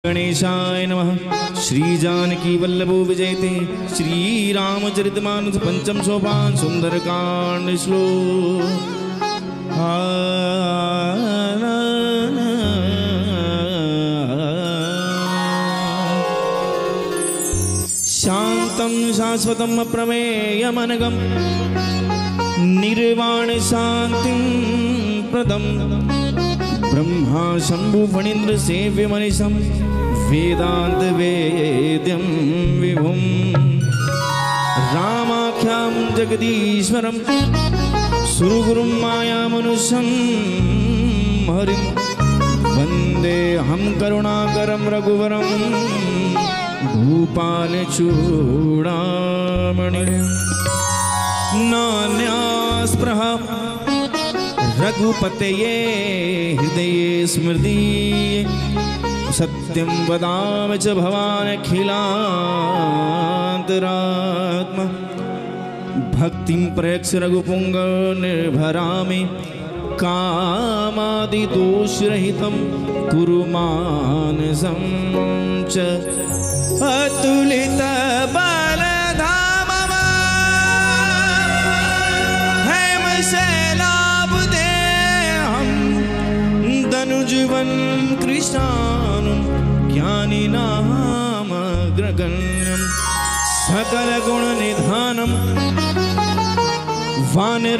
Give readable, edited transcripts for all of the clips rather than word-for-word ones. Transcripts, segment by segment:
गणेशाय नमः। श्री जानकी वल्लभो विजयते श्री रामचरितमानस पंचम सोपान सुंदरकांड श्लोक। शांतं शाश्वतम् अप्रमेयमनघं निर्वाण शांतिं प्रदं ब्रह्मा शंभु फणीन्द्र सेव्य मनीषं वेदांत वेद्यं विभुं रामाख्यां जगदीश्वरं सुरगुरुं मायामनुष्यं हरिं वन्देऽहं करुणाकरं रघुवरं भूपालचूडामणिं। नान्यास्पृहा रघुपतये हृदये स्मृति सत्यं वदामि च भवानखिलान्तरात्मा। भक्तिं प्रयक्ष रघुपुंग निर्भरामि कामादिदोषरहितं कुरु मानसं च। अतुलित बलधामम् हेमशैलाब्देहं दनुजुवन् कृशानुं ज्ञानिनामग्रगण्यं सकलगुणनिधानं वानराणामधीशं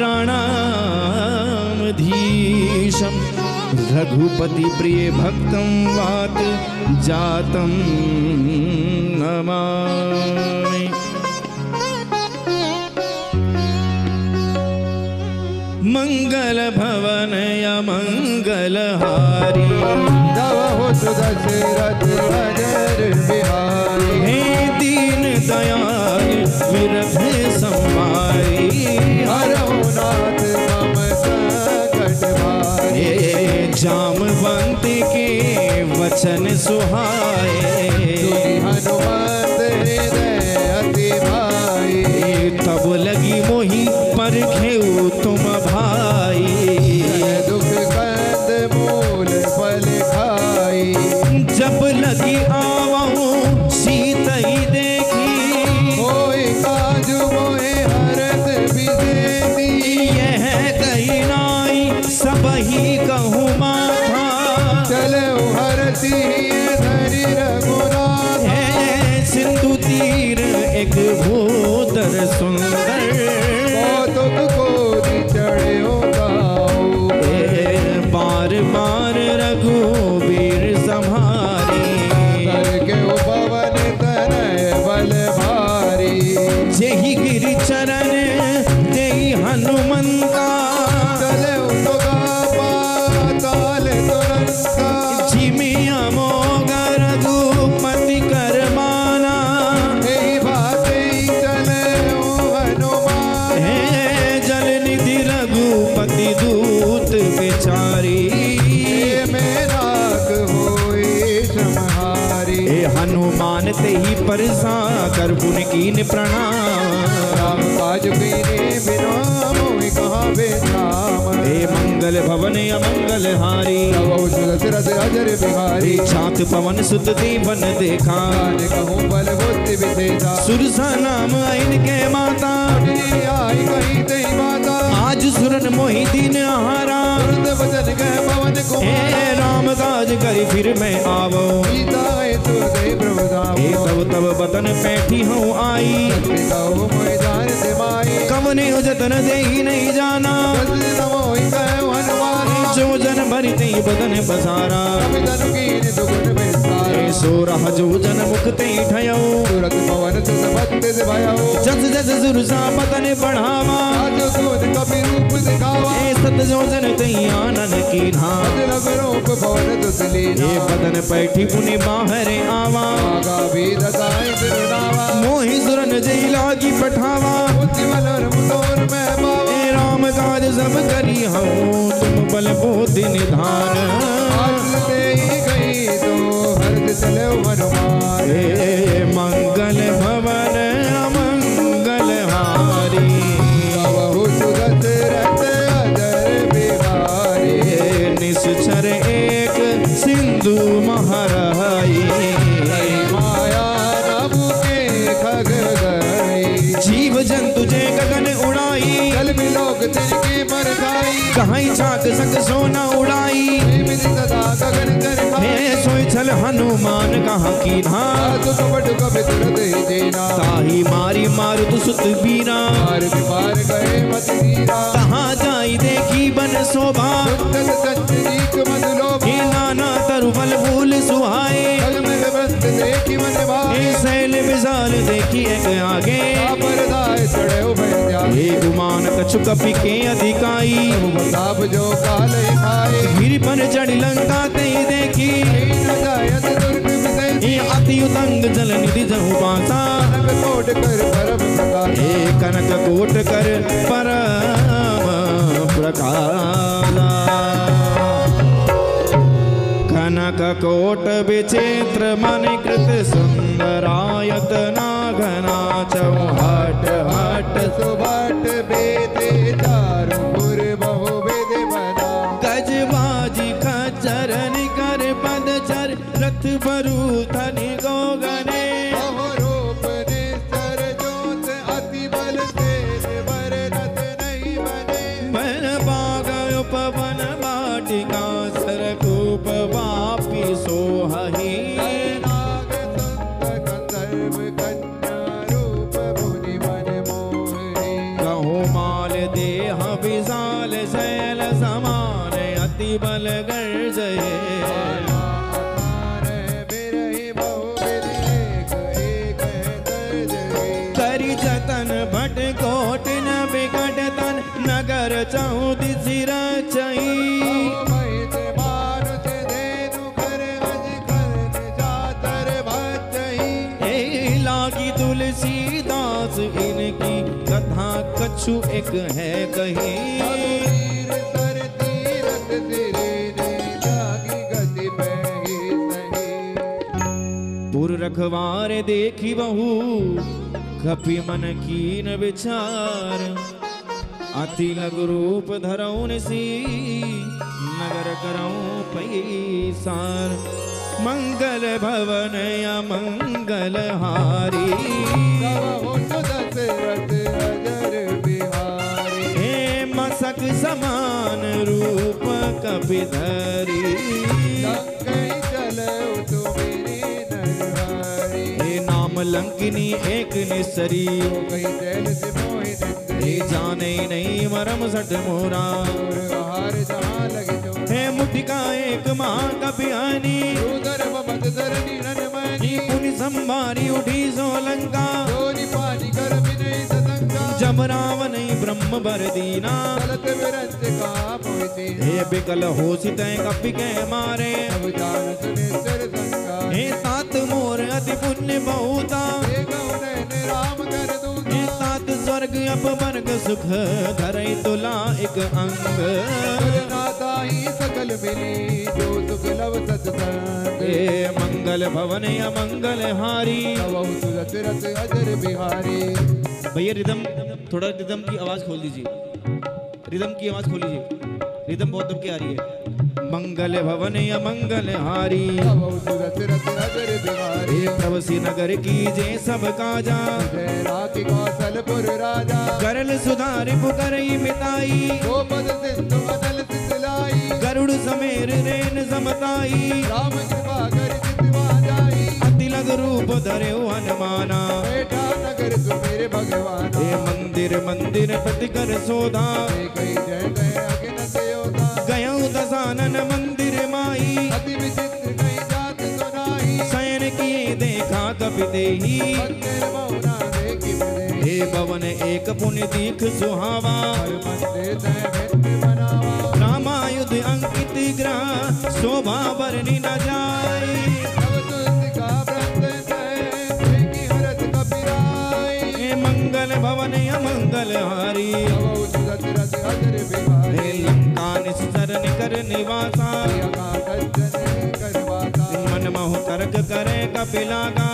रघुपति प्रिय भक्तं वात जातं नमामि। मंगल भवन या मंगलहारी हो दशरथ अजर बिहारी। हे दीन दयाल विरध संहारी हरौ नाथ मम संकट भारी। जामवंत के वचन सुहाए हनुमत हृदय अति भाई। तब लगी मोहि परखेउ तुम भाई। दुख कंद मूल फल खाई। जब लगी आवहु सीत ही देखी होय काजु मोहे हरत बिसेती। यह कही नाई सब ही कहूँ माथा। चलो हरती धरि रघुनाथ। सिंधु तीर एक भूतर सुंदर कौतुक कोटि चढ़ो गाओ। बार बार रघुवीर संहारी करके पवन तनय बल भारी। जेहि गिरि चरण तेहि हनुमंता। चले उतगा पाताल तुरंता। जिमि अमोघ रघुपति कर माना। यही बातें चले ओ हनुमान। जल निधि रघुपति दूत विचारी। मेरा होए समहारी। हनुमान ते ही परसा कर पुन कीन प्रणाम। राम काज कीने बिना मोहि कहाँ बेराम। हे मंगल भवन अमंगल हारी दशरथ अजर बिहारी। छात पवन सुत देवन देखा। कहूँ बल बुद्धि विधेता। सुरसा नाम आइन के माता। आई कहीं तई माता। आज सुरन मोहि दीन हारा। वचन कह पवन को। हे राम काज करी फिर मैं आवो। सीता तु दे प्रभुदाम। हे तब तब बतन पैठी हूँ आई। कहूँ मोहि जान से माई। कवने जतन दे ही नहीं जाना। मोहि कह हनुमान। जो जन भरी ते बदन बसारा। धनु कीन दुगुन विस्तार। सोरह जो जन मुख ते ठयो। तुरत पवन सुत भक्त से भयो। जस जस सुरसा बदन बढ़ावा। आज सूद कपि रूप दिखावा। सत जो जन ते आनन की धाम। अजनब रूप पवन दुत लीना। ये बदन पैठी पुनि बाहर आवा। आगा भी दसाई तिरुनावा। मोहि सुरन जई लागी पठावा। बुद्धि मलर मुदोर में पावा। राम काज सब करी हूँ तुम बल बुद्धि निधान। आज ते गई तो हर्ष चले हनुमान। मंगल भवन अमंगल हारी बहु दशरथ अजर बिहारी। निश्चर एक सिंधु महराई। मस्तक सोना उड़ाई सदा गगन कर हे सोई छल हनुमान कहाँ की ना ताही मारी मारुत सुत बीरा कहाँ जाई देखी बन शोभा हे नाना तरुबल फूल सुहाए हे शैल विशाल देखी एक आगे हे गुमान कछु कपि के अधिकाई गिरि पर चढ़ी लंका ते देखी हे अति उतंग जल निधि जहु पासा हे कनक कोट कर परम प्रकारा कनक कोट विचित्र मणिकृत सुंदरायत नागना चौहट हट सुभट बेदे चारुपुर बहु बेद बना गजबाजी खच्चर निकर पदचर रथ बरु धनि गोगने रूप निस्तर जोत अति बल तेज बर रथ नहीं बने मन बाग उपवन वाटिका सरकूप वापी सोहही नाग संत गंधर्व कन्या रूप मुनि मन मोहि कहो माल देह विशाल शैल समान अति बल गर्जय करि जतन भट कोट न बिकट तन नगर चौदि सिर चई लागी तुलसीदास इनकी कथा कछु एक है कही पुर रखवार देखी बहू कपि मन कीन विचार अति लघु रूप धरौन सी नगर करऊं पैसार मंगल भवन या मंगल हारी हे मसक समान रूप कपिधरी हे नाम लंकिनी एक निसरी हे जाने नहीं मरम सट मोरा हे मुटिका एक माँ कपियानी पुनि संभारी उठी सोलंका जब रावण ब्रह्म बर दीना हे बिकल होसी तय कपि के मारे हे तात मोर अति पुण्य बहुता हे तात स्वर्ग अपवर्ग सुख धरई तुला एक अंग सकल मिली जो सुख लव सत्संग हे मंगल भवन या मंगल हारी रथ अजर बिहारी भैया रिदम थोड़ा रिदम की आवाज खोल दीजिए रिदम की आवाज खोल लीजिए रिदम बहुत दब के आ रही है मंगल भवन या मंगल हारी प्रभु श्री नगर की जय सब काजा कौशलपुर राजा करल सुधारि पुकरई मिताई गोपद सिंधु अनल सिसलाई गरुड़ समेर रेन समताई राम कृपा कर चितवा जाई अति लघु रूप धरे हनुमाना बेटा नगर सुमेर भगवान हे मंदिर मंदिर प्रति कर सोधा कई जय गए अगिनत योधा गयऊ दसानन मंदिर माई अति विचित्र कई जात सुनाई शयन किए देखा कपि देही मंदिर मौना देखी बने हे भवन एक पुण्य दीख सुहावा हर मंदिर तय मित्र बनावा रामायुध अंकित ग्रह शोभा बरनी न जाए तब तुलसी का व्रत तय देखी हरत कपिराई हे मंगल भवन या मंगल हारी तब दशरथ अजर बिहारी हे लंका निस्तर निकर निवासा यका सज्जन करवाता मन महु तर्क करे कपिलागा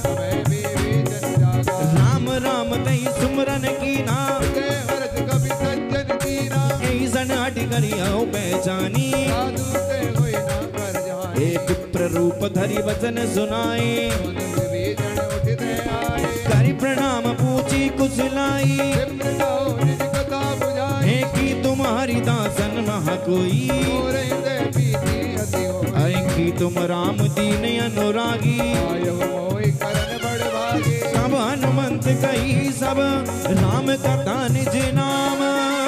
समय विवेचन जागा राम राम तई सुमरन कीना जय हरत कपि सज्जन कीना ऐसन हट करियो पहचानी साधु से कोई ना कर जाए हे विप्र रूप धरि वचन सुनाए विवेचन उठते आए करि प्रणाम पूछी कुशलाई विप्र को निज कथा बुझाई हे की तुम तुम्हारी दासन महा कोई। मोर हृदय प्रीति अति होई। आएंगी तुम राम दीन अनुरागी। आयो मोहि करन बड़ भागे। सब हनुमंत कही सब राम कथा निज नाम।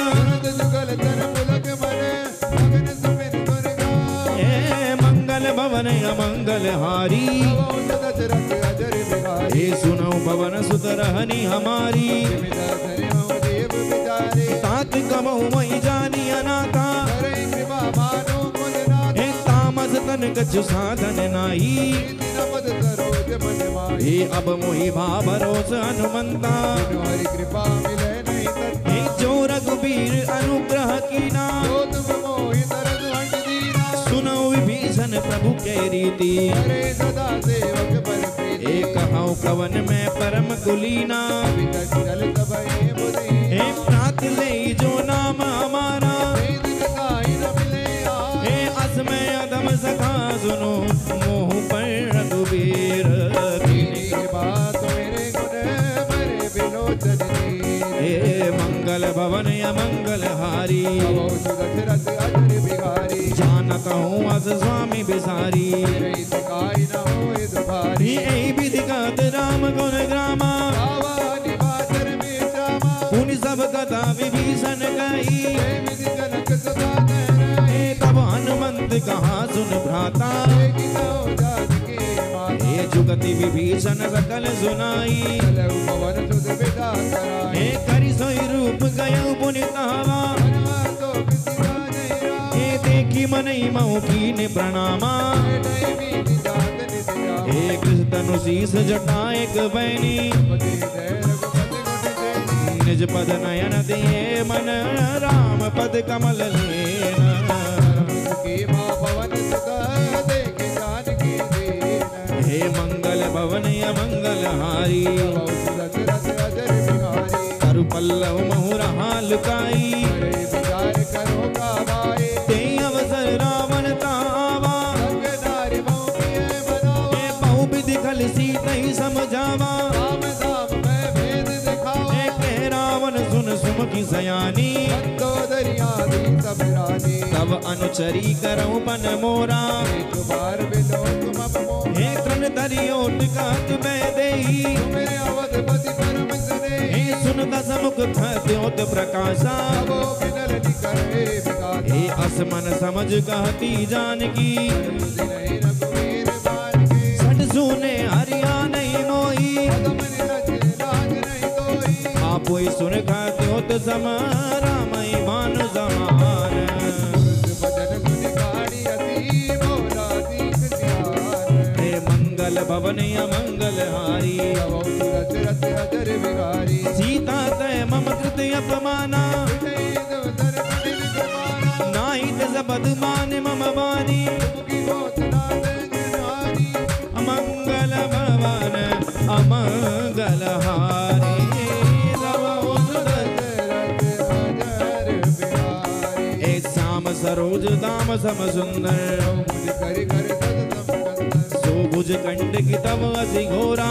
सुनत जुगल तन पुलक मरे मगन सुमिर गुण गाए। हे मंगल भवन अमंगल हारी। भवौ दशरथ अजर बिहारी। हे सुनो भवन सुत रहनी हमारी। धरि मम देव बिचारे। तात कमऊ मई जानी अनाथा। करे कृपा मानो मुझ नाथ। हे तामस तन कछु साधन नाही। दीन पद सरोज मन माही। हे अब मोहि भा भरोस हनुमंता। बिनु हरि कृपा मिले नहीं तत्ता। हे जो रघुबीर अनुग्रह कीना। जो तुम मोहि तरस हट दीना। सुनो विभीषण प्रभु के रीति। करे सदा सेवक पर प्रीति। एक हऊ कवन में परम कुलीना। विकट जल तबहि बुद्धि। हे प्रात ले जो नाम हमारा। वेद कथाहि न मिले आए। हे असमय अधम सखा सुनो मोह पर रघुबीर दीनी कृपा तुम्हारे गुण मरे बिलोचन नीर। हे मंगल भवन अमंगल हारी। भवौ दशरथ अजर बिहारी। जानत हूँ अस स्वामी बिसारी। तेरे सिकाई न होए दुबारी। यही विधि कहत राम गुण ग्रामा। गावा निवाचर में श्यामा। पुनि सब कथा विभीषण कही। हे विधि जनक सदा नर। हे तब हनुमंत कहा सुन भ्राता। हे गिनौ जानकी माता। हे जुगति विभीषण सकल सुनाई। चलऊ पवन सुत विदा कराई। हे करि सोई रूप गयउ पुनि तहवा। हनुमंतो पिता नहीं राम। हे देखी मनई मऊ कीन प्रणामा। हे नहीं मीति जात नित्या। हे कृष्ण तनु शीस जटा एक बैनी। पति जय रघुपति गुण चेनी। निज पद नयन दिए मन राम पद कमल लेना। की माँ पवन सुता देखे जानकी दीन। हे मंगल भवन अमंगल हारी। भवौ दशरथ अजर बिहारी। करु पल्लव महुरहा लुकाई। करे विचार करो गावाए। ते अवसर रावण तावा। संग नारी बहु प्रिय बनाओ। हे बहु विधि खल सीतहि समझावा। राम धाम में भेद दिखाओ। हे कह रावण सुन सुमुखी सयानी। मंदोदरियादी सब रानी। तब अनुचरी करऊं पन मोरा। एक बार बिलो तुम अपमो। हे तृण धरि ओट कहत मैं देही। मेरे अवधपति परम सने। हे सुन दस मुख द्योत प्रकाशा। सबो बिनल निकरे विकासा। हे असमन समझ कहती जानकी। नहीं रघुवीर बान के। सट सुने हरिया नहीं मोही। पदम निरज लाज नहीं तोई। आप सुन द्योत सम रामई भानु समान। पुरुष भजन गुण गाड़ी अति मोरा दीख ध्यान। हे मंगल भवन अमंगल हारी। भवौ दशरथ अजर बिहारी। सीता तय मम कृत अपमाना। विजयी दवसर कठिन कुमारा। नाहि तस पद मान मम वाणी। मुखी होत नाथ जनहारी। अमंगल भवन अमंगल हारी। रवौ सुदर्शन दशरथ अजर बिहारी। हे श्याम सरोज दाम सम सुंदर। मुझ करि कर सत समकंदर। सोभुज कंड की तब अति घोरा।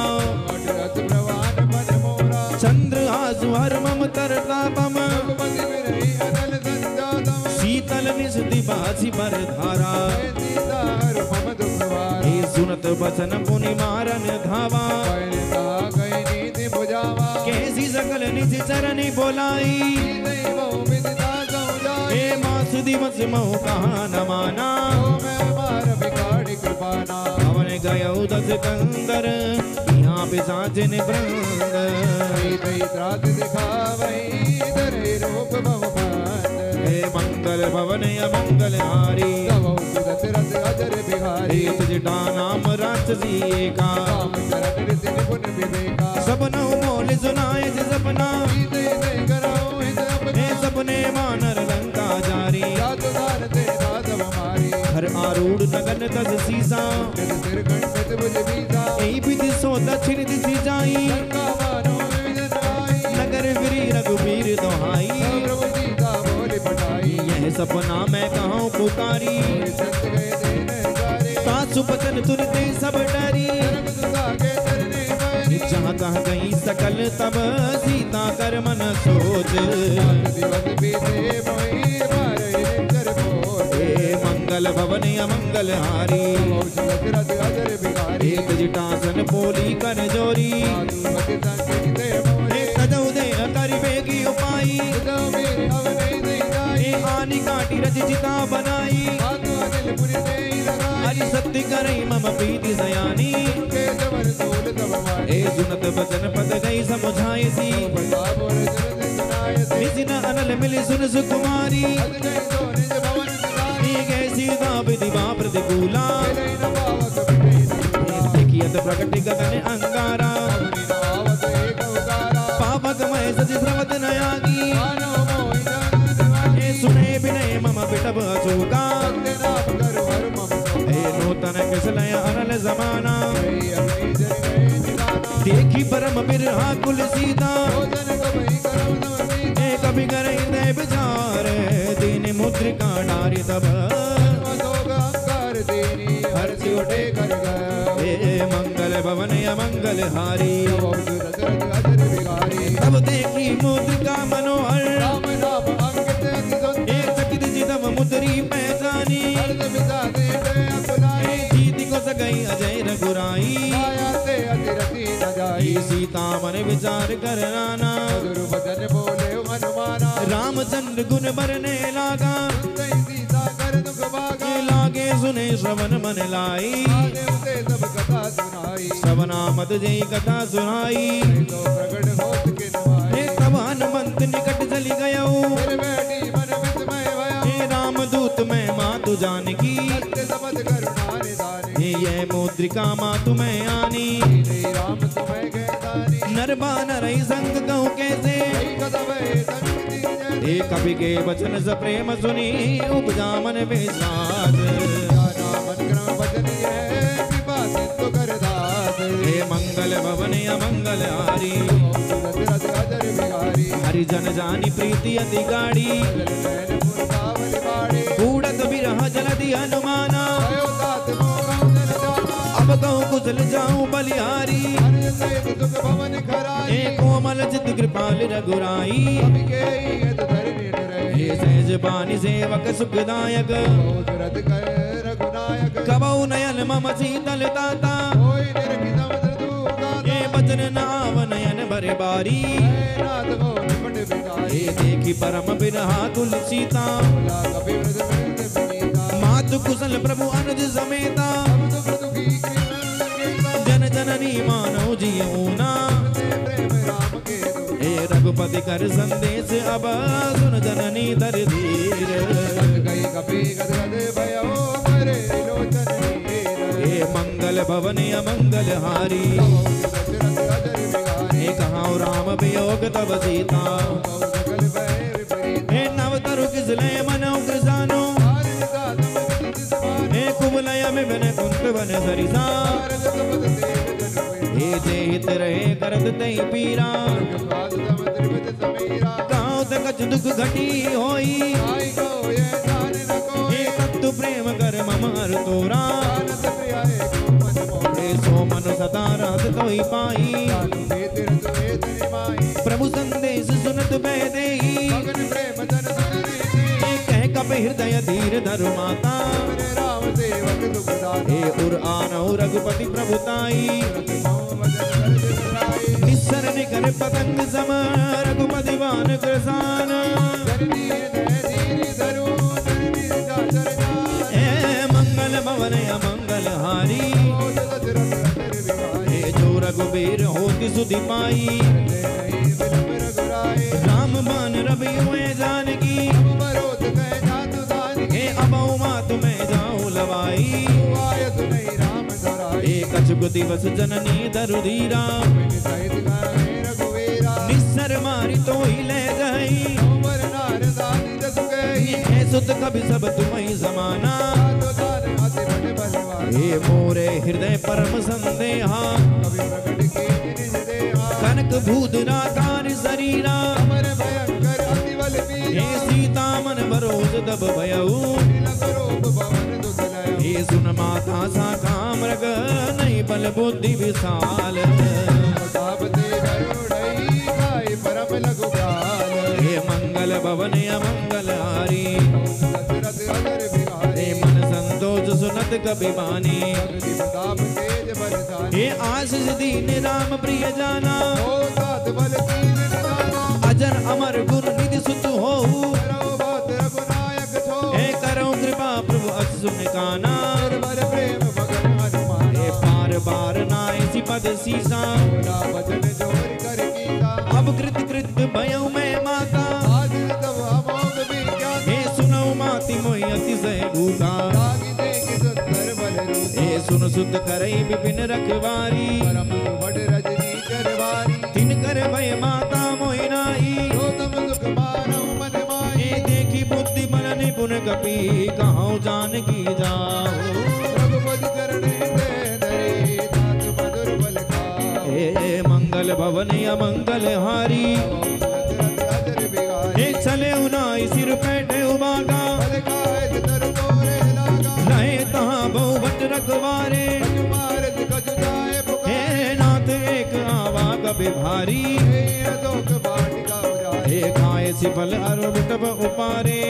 अटरथ प्रवान मन मोरा। चंद्र आसु हर मम तरतापम। रघुपति बिरही अनल संजातम। शीतल निस्ति बासी पर धारा। हे सीता हरु मम दुख वारा। हे सुनत बचन पुनि मारन धावा। पहले कहा गई नीति बुझावा। कैसी सकल निज चरनि बोलाई। नहीं बहु विदिता समुदाय। हे मास दिवस महु कहा न माना। तो मैं मार बिगाड़ी कृपाना। पवन गयउ दस कंदर। यहाँ पिशाचिन वृंद। कई त्रास दिखावई धरे रूप बहुमान। हे मंगल भवन अमंगल हारी। भवौ दशरथ अजर बिहारी। हे तुझटा नाम राक्षसी एका। राम चरण ऋषि निपुण विवेका। सपनौ मोल सुनाए जे सपना। सीते नहीं कराओ हित अपना। हे सपने मानर लंका जारी। जात दान ते दातव मारी। हर आरूढ़ नगन तस सीसा। सिर सिर खंडित भुज बीसा। यही विधि सो दक्षिण दिशि जाई। लंका मानो विजन आई। नगर फिरी रघुबीर दोहाई। प्रभु सीता बोली पठाई। यह सपना मैं कहूँ पुकारी। सत गए दिन जारी। सासु बचन तुरते सब डरी। जनक सुता के चरने पैरी। जहाँ तहाँ गई सकल सकल तब सीता कर मन सोच। दिवस बीते मोहि मारे निकर पोच। हे मंगल भवन अमंगल हारी, दशरथ अजर बिहारी। एक जटासन पोली कर जोरी, मति संग दे मोहि। तजौ दे करिबे की उपाई, जो मेरे अवनै दे जाई। आनी काटी रच चिता बनाई, मातु अनिल पुरि दे लगाई। हरि सत्य करई मम प्रीति सयानी। के जबर तोल तब मारी। ए सुनत बचन पद गई समुझाए सी, बता बोल जन सुनाय से। निसिन अनल मिली सुन सुकुमारी, अज नहीं सो निज भवन सिधारी। गए सीता विधि बा प्रतिकूला, मिलै न पावक मिलै न दूला। देखियत प्रकट गगन अंगारा, अवनि नावत एक उगारा। पावक मय सज स्रवत नयागी, मानव मोहि जन निवासी। ए सुने बिनय मम बिटब अचूका, सत्य नाम कर हर मम सोका। ए नूतन किसलय अनल जमाना, गई अपनी जन गई निदाना। देखी परम बिरहा कुल सीता, भोजन कबई करम नम सीता। ए कभी करई दे विचार, दीन मुद्रिका डारी तब, मसोग अंकार दीनी हर्षि उठे कर गए। ए मंगल भवन अमंगल हारी, दशरथ अजर बिहारी। तब देखी मुद्रिका मनोहर, राम नाम अंकित अति सुंदर। ए चकित जितम मुद्री पहचानी, हर्ष मिटा देते अकुलाई। जीति को सगई अजय रघुराई, माया से अतिरथी न जाई। सीता मन विचार कर नाना, मधुर वचन बोले हनुमाना। रामचंद्र गुण बरने लागा, सुनते सीता कर दुख भागा। लागे सुने श्रवण मन लाई, आगे उसे सब कथा सुनाई। श्रवणा मत जई कथा सुनाई, तो प्रगट होत के नवाई। हे तब हनुमंत निकट चली गयऊ, फिर बैठी मन विस्मय भया। हे रामदूत मैं मातु जानकी, सत्य समझ करुणा निधानी। हे ये मुद्रिका मातु मैं आनी, श्री राम तुम्हें कहतानी। नर बानर संग कहूँ कैसे, कई कदम है संग दी जैसे। हे कवि के वचन स प्रेम सुनी, उपजा मन विश्वास। जाना मन क्रम वचन है, कृपा सिंधु कर दास। हे मंगल भवन अमंगल हारी, दशरथ अजर बिहारी। हरिजन जानी प्रीति अति गाड़ी, जल नयन पुरकावली बाड़ी। कूड़त बिरह जलधि हनुमाना, भयो तात मोह जल जाना। अब कहूँ कुशल जाऊं बलिहारी, हरि सहित सुख भवन खराई। हे कोमल चित कृपाल रघुराई, कवि के हित धरनी निरही। हे सहज बानी सेवक सुखदायक, बहुत रथ कर रघुनायक। कबऊ नयन मम शीतल ताता, कोई निरखि समुद्र दूगाता। हे बचन नाव नयन भरे बारी, हे नाथ को निपट बिताई। हे देखी परम बिरहा कुल सीता, बोला कपि व्रत वृंद विनीता। मातु कुशल प्रभु अनुज समेता, सब दुख दुखी कृष्ण संगीता। जन जननी मानव जियऊना, से प्रेम राम के दूत। हे रघुपति कर संदेश अब, सुन जननी धर धीर। गद गई कपि गद गद भयो मरे लोचन हीर। हे मंगल भवन अमंगल हारी, दशरथ अजर बिहारी। हे कहाऊ राम वियोग तब सीता, बहु सकल भय विपरीत। हे नव तरु किसले मनो कृसानो, हारि निदान मुनि तिस समान। हे कुबलय में बन कुंत बन सरिसा, भारत सपथ देव जन कोई। हे जे हित रहे करत तई पीरा, स्वाद सम त्रिविध समीरा। गाँव तक दुख घटी होई, आई को ये जान न कोई। हे तत्तु प्रेम कर मम हर तोरा, जानत प्रिया एको मन मोरा। हे सो मनु सदा रहत तोहि पाई, जानु हे तीर्थ हे तनि माई। प्रभु संदेश सुनत बह देई, मगन प्रेम जन सुन दीनी। हे कह कप हृदय धीर धरु माता, मेरे राम सेवक दुख दाता। हे उर आनहु रघुपति प्रभुताई, तुरत मोह वजन कर दिस राई। निस्सर निकर पतंग सम रघुपति बान कृसान, जननी हृदय धीरी धरू। जननी जाचर जाय। हे मंगल भवन अमंगल हारी, बहुत दशरथ अजर बिहारी। हे जो रघुबीर होति सुधि पाई, करते नहीं विलंब रघुराई। राम बान रवि हुए जानकी, अब बरोत गए जातु दानी। हे अबऊ मातु मैं जाऊं लवाई, आयत नहीं राम धराई। हे कछुक दिवस जननी धरु धीरा, बिन सहित गए रघुवीरा। निस्सर मारी तो ही ले गई, उमर नारदानी जसु गई। हे सुत कभी सब तुम्हें समाना, जातु दान अति बड़ बलवान। हे मोरे हृदय परम संदेहा, कवि प्रकट की निज देहा। कनक भूधरा कार शरीरा, अमर भयंकर अति बल बीरा। हे सीता मन बरोज दब भयऊ, तिलक रूप भवन दुसलय। हे सुन माता सा काम रग नहीं बल बुद्धि विशाल, प्रताप ते गरुड़ भवन अमंगल हारी दशरथ अजर बिहारी हे मन संतोष सुनत कबि बानी भक्ति प्रताप तेज बलशाली हे आशीष दीन राम प्रिय जाना हो सात बल कीन निधाना अजर अमर गुर निधि सुत हो करो बात रघुनायक छो हे करो कृपा प्रभु असुन काना निर्मल प्रेम मगन हनुमाना हे पार बार नाय सी पद सीसा बोला वचन जोर कर कीता अब कृत कृत भयो मैं माता आज तब अमोघ विज्ञान हे सुनो माति मोहि अतिशय भूखा लागी देखि सुंदर बल रूप हे सुन सुत करई विपिन रखवारी परम सुबड़ रजनी करवारी तिन कर भय माता मोहि नाई गौतम सुख मानव मन माही हे देखी बुद्धि मन निपुण कपि कहाँ जानकी जाओ रघुपति चरणे दे धरे तात मधुर बल खाओ हे मंगल भवन अमंगल हारी दशरथ अजर बिहारी हे चले उनाई सिर पैठे उबागा बल खाए तर तोरे लागा रहे तहाँ बहुवट रखवारे कछु मारत कछु जाए पुकार हे नाथ एक आवा कबि भारी हे अशोक वाटिका उजारे हे खाए सिफल अरु विटप उपारे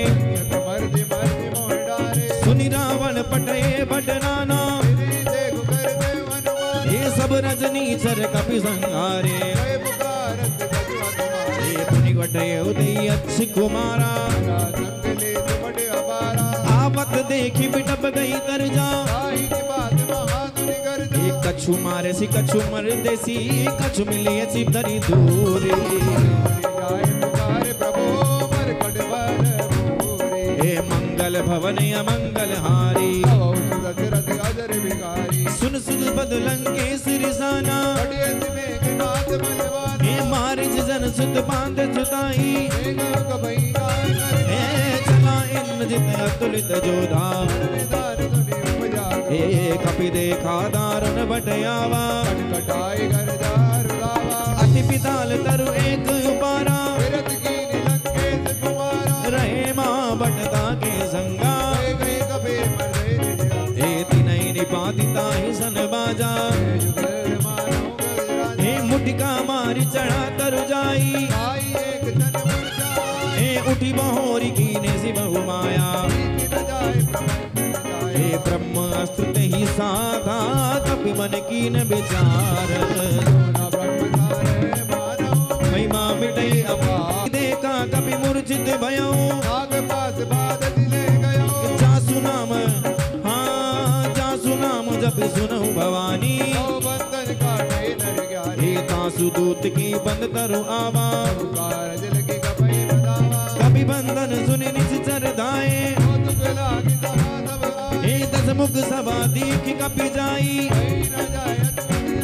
मर्दि मर्दि मोह डारे सुनि रावण पटए बट नाना तेरी देखु कर दे हनुमान हे सब रजनी चर कपि संहारे जय पुकारत कछु हनुमान हे पुनि घटए उदय अच्छ कुमारा संग ले बड़े अपारा आपत देखी बिटप गई कर जा साई की बात महान निगर जा एक कछु मारे सी कछु मर देसी कछु मिलिए सी धरी दूरी जाए पुकार प्रभु मरकट बल पूरे हे मंगल भवन अमंगल हारी दशरथ अजर बिहारी सुन सुन बदलंके सिरिसाना बड़े मेघनाथ बलवान हे मारिज जन सुत बांध सुताई मेघ कबई गाय कर हे चला इंद्रजित अतुलित जोधा दार सुनि उपजा हे कपि देखा दारुण बटयावा कटाई घर जार लावा अति पिताल तरु एक उपारा विरत की लंकेश कुमारा रहे माँ बटता के संगा गए गए कबे मरदे निज हे तिनई निपातिता ही सन बाजा जुगर मानो गजराज हे मुटिका मारी चढ़ा तरु जाई आई एक जन मुरझाई हे उठी बहोरी कीने सी बहु माया बीच न जाए प्रपंच न जाए हे ब्रह्म अस्त्र ही साधा कपि मन कीन विचार सोना ब्रह्मचारे मानव महिमा मिटई अपार देखा कपि मूर्छित भयो आग पास बाद दिले गयो जासु नाम हाँ जासु नाम जब सुनऊ भवानी सौ बंधन काटे नर ज्ञानी हे तासु दूत की बंद तरु आवा पुकार जल के कपई बदावा कभी बंधन सुनि निश्चर धाये कौतुक लागी सभा सब आए हे दस मुख सभा दीख कपि जाई कहीं न जाए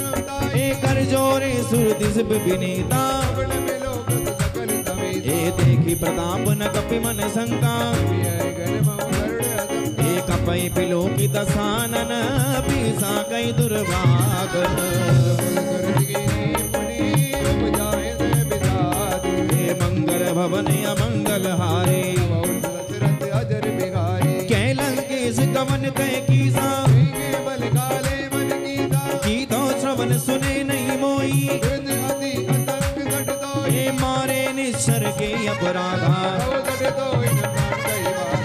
अतिताई हे कर जोरे सुर दिस विनीता बड़ में लोग सकल समेत हे देखी प्रताप न कपि मन शंका गण मऊ गरुड़ अदम हे कपई पिलो की दसानन पीसा कई दुर्भाग हे मंगल भवन अमंगल हारे कैलंकेश कवन कह कीसा की तो श्रवण सुने नहीं मोई हे मारे निश्चर के अपराधा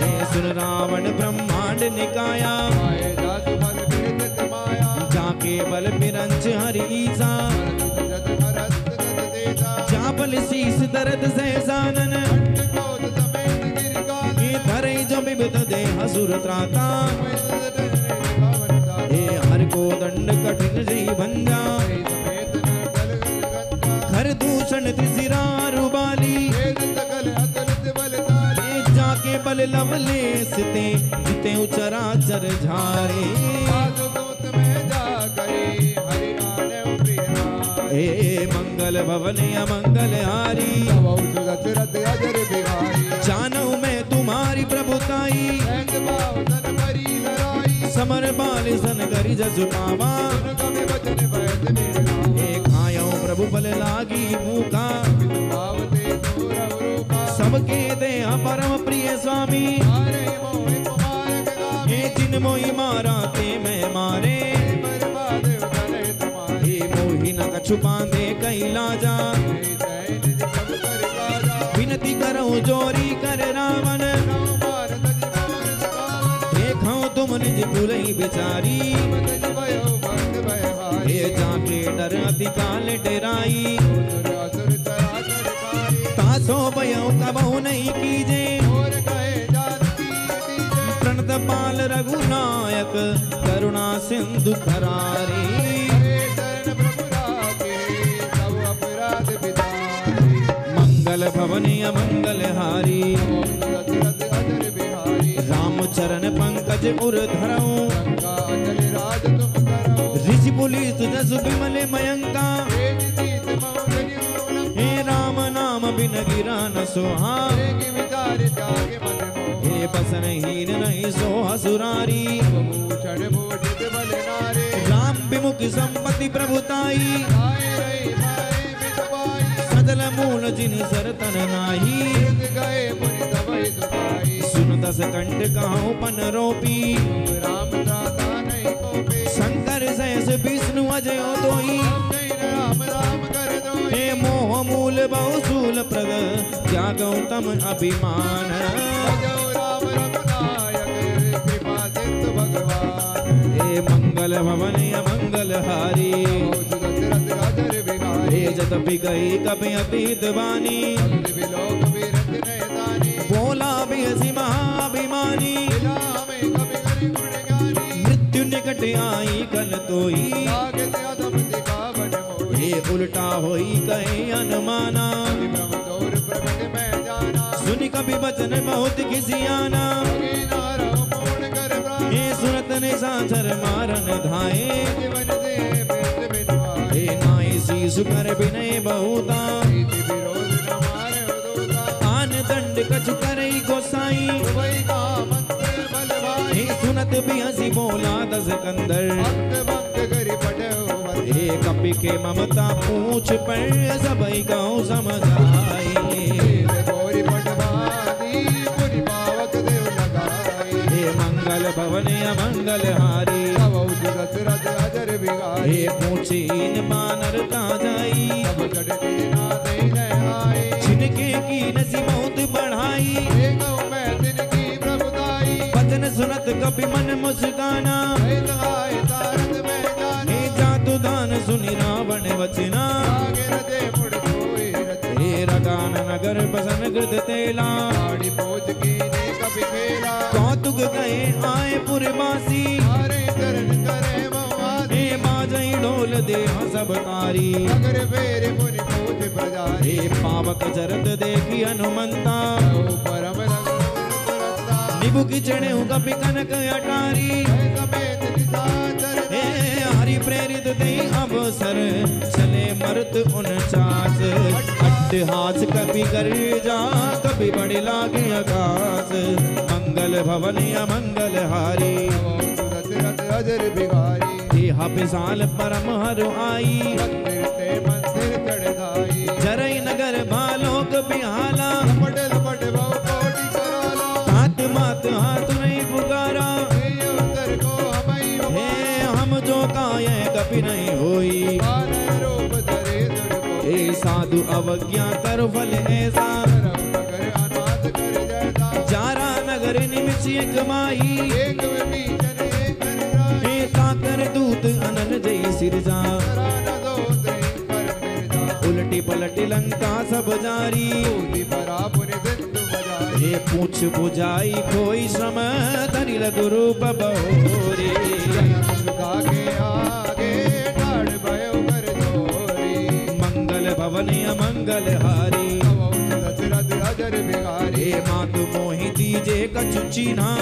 हे सुन रावण ब्रह्मांड निकाया जाके बल बिरंच हरि ईसा जाबल शीस दर्द सहसानन हे धरे जो विविध देह सुर त्राता हे हर को दंड कठिन जई भंजा घर दूषण त्रिशिरा रुबाली हे जाके बल लवलेस ते जिते उचराचर झारे हे मंगल भवन अमंगल हारी जानू मैं तुम्हारी प्रभुताई समर बाल सन करी जसु पावा हे खायो प्रभु बल लागी भूखा सबके दे परम प्रिय स्वामी हे जिन मोहि मारा ते मैं मारे हे मोहि न कछु बांधे कई लाजा विनती करो जोरी कर रावण देखो तुम निज पुरई बिचारी हे जाके डर अति काल डराई तासो भयो कबहु नहीं कीजे प्रणत पाल रघुनायक करुणा सिंधु करारी मंगल भवनी अमंगल हारी राम चरण पंकज उर धरऊं ऋषि पुलिस जस विमल मयंका हे राम नाम बिन गिरा न सोहा हे बसन हीन नहीं सोहा सुरारी राम विमुख संपत्ति प्रभुताई सजल मूल जिन सरतन नाही सुन दस कंठ कहाऊं पन रोपी शंकर सहस विष्णु अजय दोई हे मोह मूल बहुसूल प्रद त्यागौ तम अभिमान हे मंगल भवन अमंगल हारी हे जत गई कभी अतीत वाणी बोला भी हसी महाभिमानी मृत्यु निकट आई कल तोई हे उल्टा होई कहे अनुमाना सुनि कभी बचन बहुत खिसियाना हे सुनत ने साझर मारन धाये हे नाई शीसु कर विनय बहुता आन दंड कछु करई गोसाई हे सुनत भी हसी बोला दस कंदर हे कपि के ममता पूछ पर सबई गाँव समझ आई हे मंगल भवन अमंगल हारी हे पूछीन बानरता जाई छिनके की नसी बहुत बढ़ाई वचन सुनत कपि मन मुस्काना हे जातु दान सुनि रावण वचना हे रगान नगर बसन गृध तेला कौतुक गए आए पुरवासी हे बाजई ढोल देह सब तारी हे पावक जरत देखी हनुमंता निबु की चढ़े कपि कनक अटारी हे हरि प्रेरित दे अवसर चले मरुत 49 अट्टहास कभी कर जा कभी बड़े लागे आकाश मंगल भवन अमंगल हारी हाफिजाल परम हर आई जरई नगर बालोक बिहाला हाथ मात हाथ नहीं पुकारा हे हम जो काये कभी नहीं होई हे साधु अवज्ञा कर फल ऐसा जारा नगर निमिष कमाई हे ताकर दूत अनन जय सिरजा उलटी पलटी लंका सब जारी हे पूछ बुझाई कोई श्रम धरि लघु रूप बहोरी मंगल भवन अमंगल हारी हे मातु मोहि दीजे कछु चीन्हा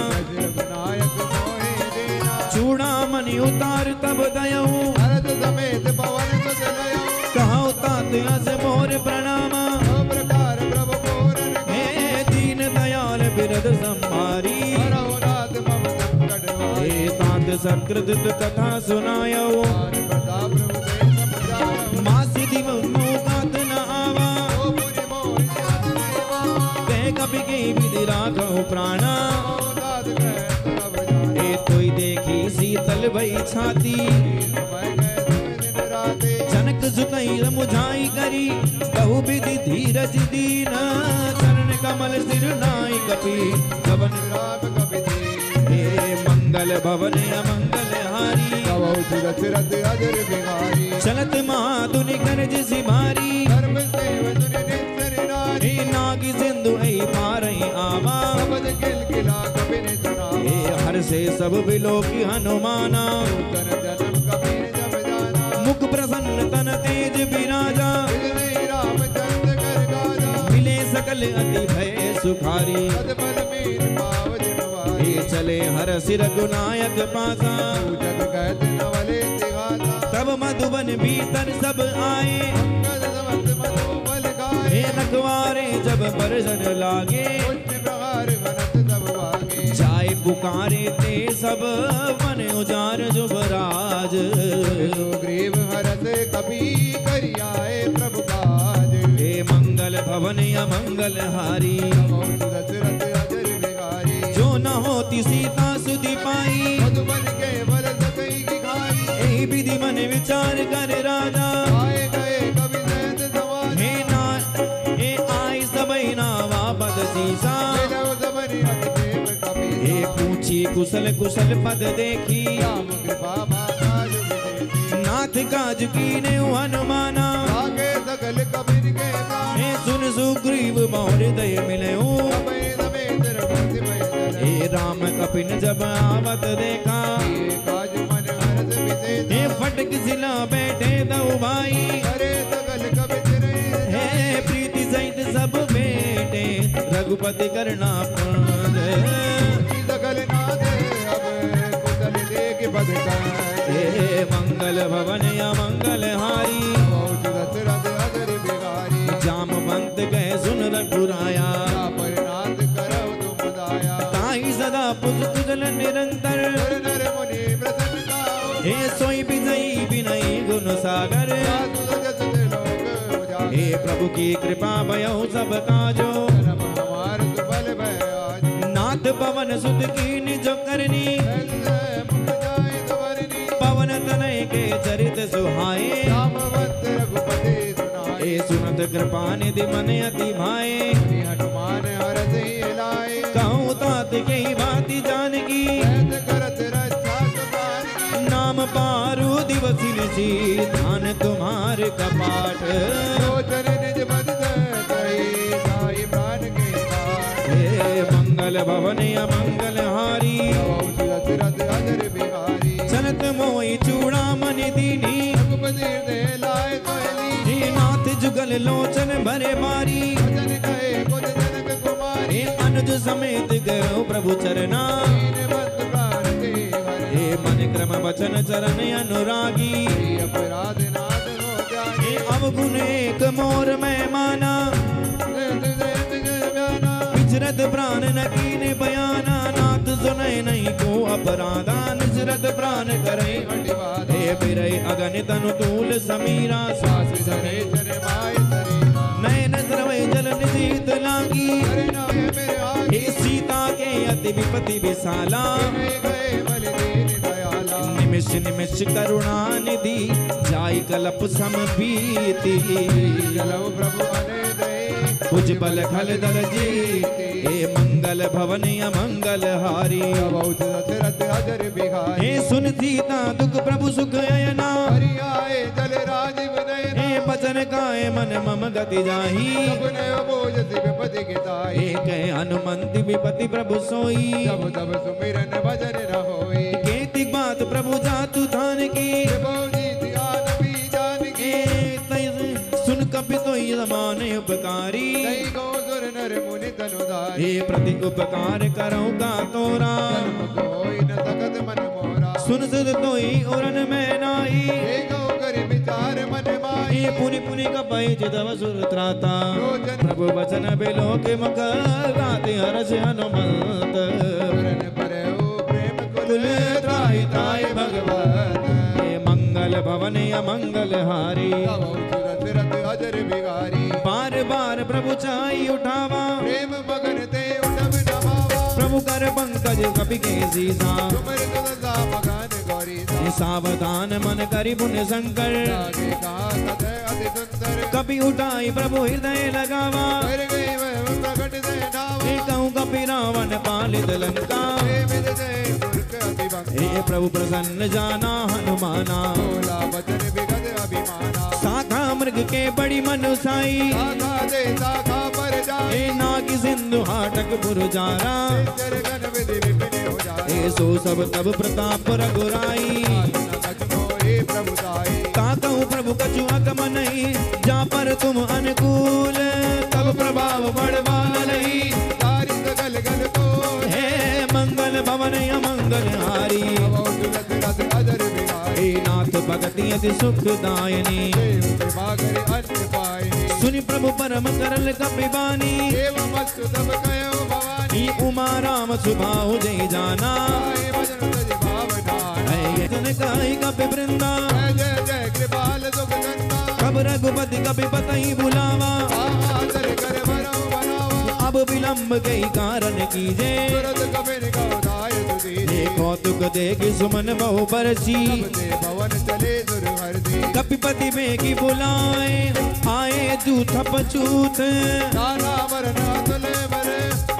चूड़ामणि उतार तब दयऊ कहाऊ तात अस मोर प्रणामा हे दीन दयाल बिरद संभारी हे तात सकृत कथा सुनायो मासी दिव मोगात न आवा कह कभी के विधि राखो प्राणा हे तोई देखी शीतल भई छाती जनक सुतई मुझाई करी कहु विधि धीरज दीन चरण कमल सिर नाई कपि कवन राम कवि दीन हे मंगल भवन अमंगल हारी कवौ दशरथ अजर बिहारी चलत महाधुनि गरज सिभारी धर्म सेवक निश्चर नारी हे नागी सिंधु ऐ पारई आवा शब्द किलकिला कबीर सुना हे हर से सब बिलो की हनुमाना नूतन जन्म कबीर जब जाना मुख प्रसन्न तन तेज विराजा बिजली रामचंद्र कर गाजा मिले सकल अति भय सुखारी सदबल मीर पाव जिनवारी हे चले हर सिर गुनायक पासा जग कहत नवले तिगासा तब मधुबन भीतर सब आए अंगद समस्त मनोबल गाए हे नखवारे जब बरसन लागे उच्च प्रहार घनत सब वागे जाय पुकारे ते सब मन उजार जुबराज ग्रीव हरस कभी करियाए प्रभु काज हे मंगल भवन अमंगल हारी दशरथ अजर बिहारी जो न होती सीता सुधि पाई मधुबन के बरस कई की खाई यही विधि मन विचार कर राजा आए गए कवि सैंत सवार हे ना हे आई सबई नावा पद सीसा मिलौ सबरि अति देव कवि हे पूछी कुशल कुशल पद देखी राम कृपा बाज विदेशी नाथ काज कीने हनुमाना आगे सकल कबीर के प्राण हे सुन सुग्रीव मौर्य दय मिले सबे समेत रघुपति भय हे राम कपिन जब आवत देखा ये काज मन हरस विशेष हे फटक सिला बैठे दऊ भाई करे सकल कवि चिरई हे प्रीति सहित सब बेटे रघुपति करना पाद सकल नाथ अब कुशल देख बद हे मंगल भवन अमंगल हारी दशरथ अजर बिहारी जामवंत कह सुन रघुराया परिणात करौ तुम दाया ताई सदा पुज कुशल निरंतर नर नर मुनि प्रसन्न काओ हे सोई विजयी विनयी गुण सागर साधु जस लोक उजागर हे प्रभु की कृपा भयो सब काजो जन्म हमार सुफल भय आज नाथ पवन सुत की निज करनी मुख जाय सवरनी पवन तनय के चरित सुहाए रामवंत रघुपति सुनाए हे सुनत कृपा निधि मन अति भाए श्री हनुमान हरस ही लाए कहूँ तात के बाती जानकी ऐत करत रक्षा सुधार की नाम पारु दिवसी निशी ध्यान तुम्हार कपाट लोचन निज बद कही साई प्राण के पार हे मंगल भवन अमंगल हारी दशरथ अजर बिहारी चलत मोई चूड़ामणि दीनी रघुपति दे लाए कोयली हे नाथ जुगल लोचन भरे मारी वचन कहे कुल जनक कुमारी हे अनुज समेत गयो प्रभु चरना दीनबंधु प्राण देवर हे मन क्रम वचन चरण अनुरागी श्री अपराध नाथ हो जाए हे अवगुण एक मोर मैं माना जयत जयत जय बयाना विचरत प्राण न कीने बयाना नाथ सुनय नहीं को अपराधा निजरत प्राण करे अटिवाद हे बिरय अगन तनु तूल समीरा सास सरे चरे माय शरीरा नयन द्रवय जल निजीत लागी करे नाय मेरे आगे हे सीता के अति विपति विशाला गए बल दीन दयाला निमिष निमिष करुणा निधि जाय कलप सम बीती जलौ प्रभु अने दे भुज बल खल दल जीते हे मंगल भवन अमंगल हारी बहुत दशरथ अजर बिहारी हे सुन सीता दुख प्रभु सुख अयना हरि आए जल राजीव नयन हे बचन काय मन मम गति जाही सपने बोझ विपति के ताई हे कह हनुमंत विपति प्रभु सोई जब तब सुमिरन भजन न होई केति बात प्रभु जातु धान की बहु जी ध्यान भी जान की हे तै सुन कपि तो समान उपकारी कई गो सुर नर मुनि तनुधारी हे प्रति उपकार करो का तोरा जन्म कोई न सकत मन मोरा सुन सुध तोई उरन में नाई हे गो कर विचार मन माई हे पुनि पुनि कपै जितव सुर त्राता लोचन प्रभु वचन बिलो के मुख गाते हर्ष हनुमंत पुरन परऊ प्रेम कुल कुल त्राहि त्राहि भगवत हे मंगल भवन अमंगल हारी बहुत दशरथ अजर बिहारी बार बार प्रभु चाई उठावा प्रेम मगन ते उठब नमावा प्रभु कर पंकज कपि के सीसा तुमर तुलसा मगन गौरी सावधान मन करी पुण्य शंकर, जागे कहा सत अति सुंदर, कभी उठाई प्रभु हृदय लगावा, कर गई वह प्रकट से नावा, कहूँ कपि रावण पालित लंका, हे विद से मूर्ख अति बंका, हे प्रभु प्रसन्न जाना हनुमाना, बोला वचन विगत अभिमाना, शाखा मृग के बड़ी मनुसाई, शाखा दे शाखा पर जाए, हे नाग सिंधु हाटक पुरजारा, जरगन विधि विपिन हो जाए, हे सो सब तब प्रताप रघुराई, हे प्रभु दाई, का कहूँ प्रभु कछु अकम नहीं, जा पर तुम अनुकूल, तब प्रभाव बढ़वान नहीं, तारी गल गल को, हे मंगल भवन अमंगल हारी, तुरत रस अदर बिहारी, हे नाथ भगति अति सुखदायनी, देव कृपा करे अन्य पायनी, सुनि प्रभु परम करल कपिबानी, देव मस्तु तब कयो भवानी, ही उमा राम सुभाहु जय जाना, आए भजन तज भावना, है जन काई कपि वृंदा, जय जय कृपाल सुख गंगा, कब रघुपति कपि पतहि बुलावा, आचल कर भरौ बनावा, अब विलंब कई कारण कीजे, तुरत कपिन गौदाय तुझी, हे कौतुक देखि सुमन बहु बरसी, तब से भवन चले दुर्हरदी, कपिपति में की बुलाए, आए जूथ पचूत, नाना वरना तुले बर,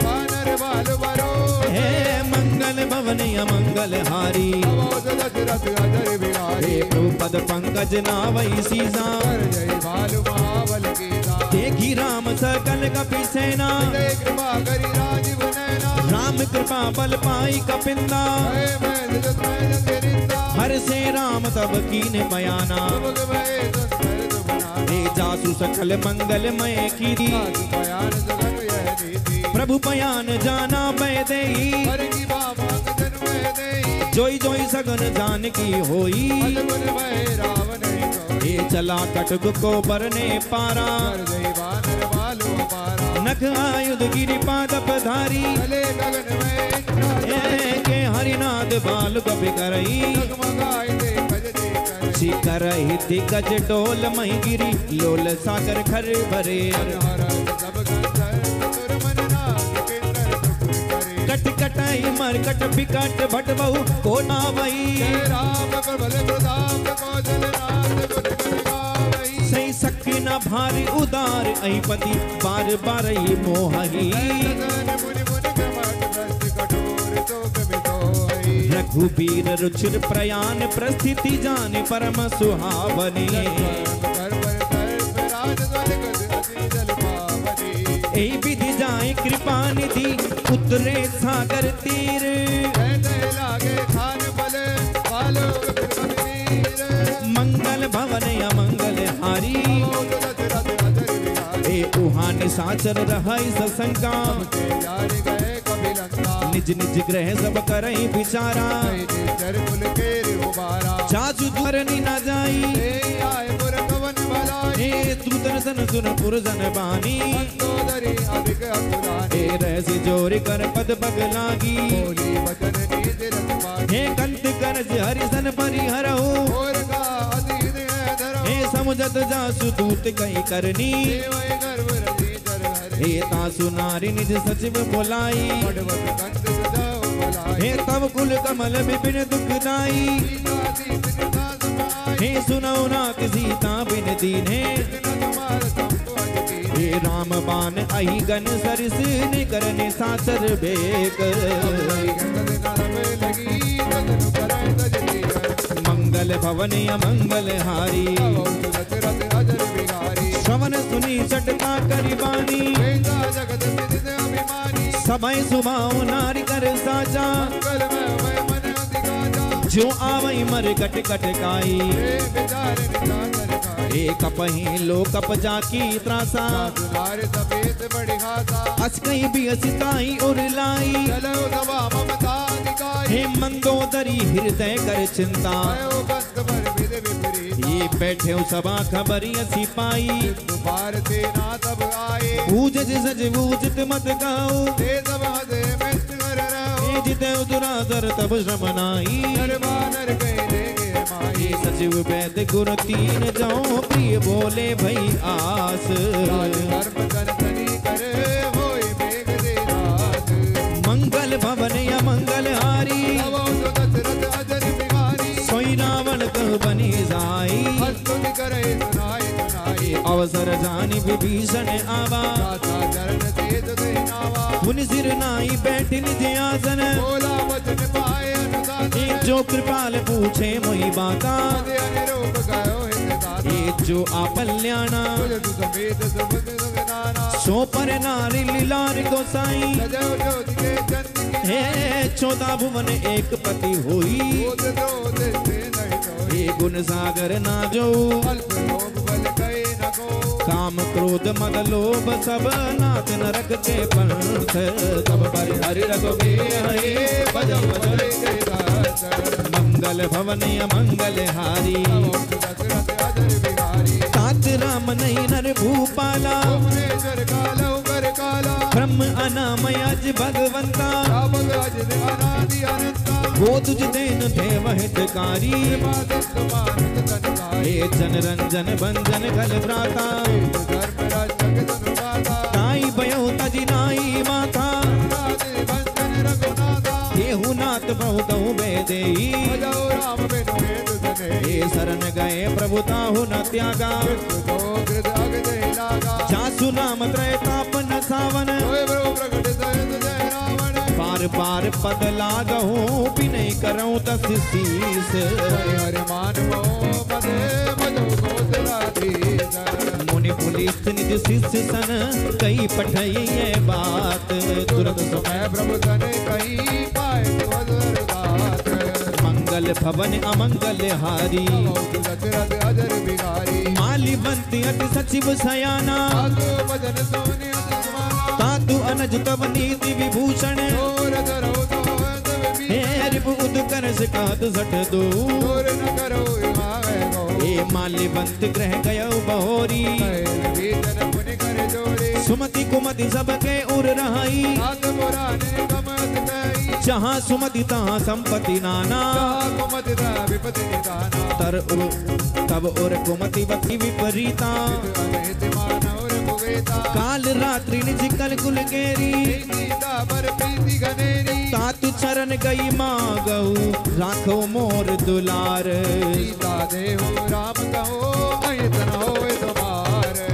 वानर बाल बरो, हे मंगल भवन अमंगल हारी, अवोध दशरथ अजर बिहारी, हे प्रभु पद पंकज नावई सीसा, कर जय भालु महाबल कीसा, देखी राम सकल कपि सेना, जय कृपा करी राजीव नैना, राम कृपा बल पाई कपिंदा, हे मैं जगत में जगरिंदा, हर से राम तब कीन बयाना, सुभग भय सुंदर सुबनाना, हे जासु सकल मंगलमय कीरी, साधु बयान जगन यह नीति, प्रभु बयान जाना बैदेई, हर की बाबा जन्म देई, जोई जोई सगन जान की होई, अदगुण भय रावण ही को, हे चला कटुक को बरने पारा, कर जय वानर बालु अपारा, नख आयुध गिरि पादप धारी, चले गगन में इंद्रा, हे के हरिनाद बाल कपि करई, जगमगाए दे भजते कर, शिखर दिग्गज डोल मही गिरी, लोल सागर खर भरे, हर हर सब गंधर चतुर मन नाग किन्नर सुख करे, कट कटाई मरकट बिकट भट बहु को नावई, जय राम प्रबल प्रताप कौशल नाथ गुण गण गावई, सही सखी न भारी उदार अहिपति बार बार ही मोहही, सदन मुनि मुनि क्रमट भ्रष्ट कठोर शोक मिटोई, रघुबीर रुचिर प्रयाण प्रस्थिति जाने परम सुहावनी, कर पर सर्प राज ध्वज गज अति जल पावनी, ए विधि जाए कृपा निधि उतरे सागर तीर, जय जय लागे खान फल पालो वीर, मंगल भवन अमंगल हारी, अवोध दशरथ अजर बिहारी, ए उहान साचर रहै सशंका, से जान गए कपि लंका, निज निज ग्रह सब करई विचारा, कई निश्चर कुल के उबारा, चाचु धरनी न जाई, ते आए पुर कवन भलाई, हे तू दर्शन सुन पुरजन बानी, मंदोदरी अधिक अकुलानी, हे रहस्य जोर कर पद पग लागी, बोली वचन नीति रत पानी, हे कंत करज हरिसन परिहरहु, और का अति हृदय धरो, हे समुझत जासु दूत कई करनी, देवय गर्भ रति जर हरि, हे तासु नारी निज सचिव बोलाई, पडवत कंठ सजाओ भलाई, हे तब कुल कमल विपिन दुखदाई, सीता सीत निता समाई, हे सुनौ नाथ सीता बिन दीन्हे, जितना तुम्हार संतो अजकी, हे राम बाण अहि गन सरिस निकरने सासर बेक, गंध नरम लगी तजनु करे तजती कर, मंगल भवन अमंगल हारी, अवोध दशरथ अजर बिहारी, श्रवण सुनी चटका करी बानी, वेदा जगत विदित अभिमानी, सभय सुभाव नारी कर साचा, मंगल में वै मन अधिकाजा, जो आवई मर कट कट काई, हे विचार निचार खाई, हे कपहि लो कप जाकी त्रासा, सुनार सफेद बड़ी घासा, अस कहीं भी असिताई और लाई, चलो दबा ममता दिखाई, हे मंदोदरी हृदय कर चिंता, भयो बंद पर विध विपरीत, ये बैठे हो सभा खबरी असी पाई, सिंधु पार से ना तब आए, पूज सज पूजित मत गाओ, ते सब हदे मिष्ट कर रहो, हे जिते दुराधर तब श्रम नाई, नर कह देगे माई, ये सचिव वैद गुर तीन जाओ प्रिय बोले भई आस, राज धर्म तन तनी करे होई मेघ दे रात, मंगल भवन अमंगल हारी, अवोध दशरथ अजर बिहारी, सोई अवसर जानी विभीषण आवा, गाथा चरण तेज ते नावा, मुनि सिर नाई बैठि निज आसन, बोला वचन पाए अनुशासन, जो कृपाल पूछे मोहि बाता, पद अनिरूप गयो हित दाता, जो आपल्याना तुझ समेत सुमति सुगनाना, सो पर नारी लीलार गोसाई, सजो ज्योति के चंद की, हे 14 भुवन एक पति होई, ओत द्रोत से नहीं सोई, हे गुण सागर ना जो, अल्प लोभ बल कहे न को, काम क्रोध मद लोभ सब नाथ नरक के पंथ, तब पर हरि रघुवीर हरि भजौ भजौ गए दास, मंगल भवन अमंगल हारी, अवोक्त दशरथ अजर बिहारी, तात राम नहीं नर भूपाला, भुवनेश्वर कालौ कर काला, ब्रह्म अनामय अज भगवंता, रावण अजित अनादि अनंता, वो तुझ देन देव हितकारी, कृपादित्य मानत तनकाई, हे जन रंजन भंजन खल भ्राता, धर्मराज जगत अनुदाता, नाई भयो तजि नाई माथा, राधे भंजन रघुनाथा, देहु नाथ बहु बेदेई, भजौ राम बिनु हेतु सने, हे शरण गए प्रभु ताहु न त्यागा, तो कृत अगदे लागा, जासु नाम त्रय तापन सावन, सोय प्रभु प्रकट सहित जय रावण, पार पार पद लागहूँ विनय करऊँ तस शीस, हरि हरि मान मोह मदे भजौ कौशलाधीश, मुनि पुलिस निज शिष्य सन कई पठई ये बात, तुरंत समय मैं प्रभु तने कहीं पाए तुअर दात, मंगल भवन अमंगल हारी, अवोक्त दशरथ अजर बिहारी, मालिवंत अति सचिव सयाना, साधु भजन सोनि अति समाना, तातु अनज तव नीति विभूषण, दूर धरो तो अंत विभीषण, हे रिपु उदकर सिकात सठ दो, दूर न करो हिमालय को, हे माल्यवंत ग्रह गयो बहोरी, विभीषण पुनि कर जोड़ी, सुमति कुमति सबके उर रहाई, हाथ पुराने कमत गई, जहाँ सुमति तहाँ संपत्ति नाना, कुमति दा विपति निदाना, तर तब और कुमति वति विपरीता, अनित मानव कुवेता, काल रात्रि निज कल कुल गेरी, सीता पर प्रीति घनेरी, तातु चरण गई मागऊ राखो मोर दुलार, सीता देहु राम कहो अहित न होए तुम्हार,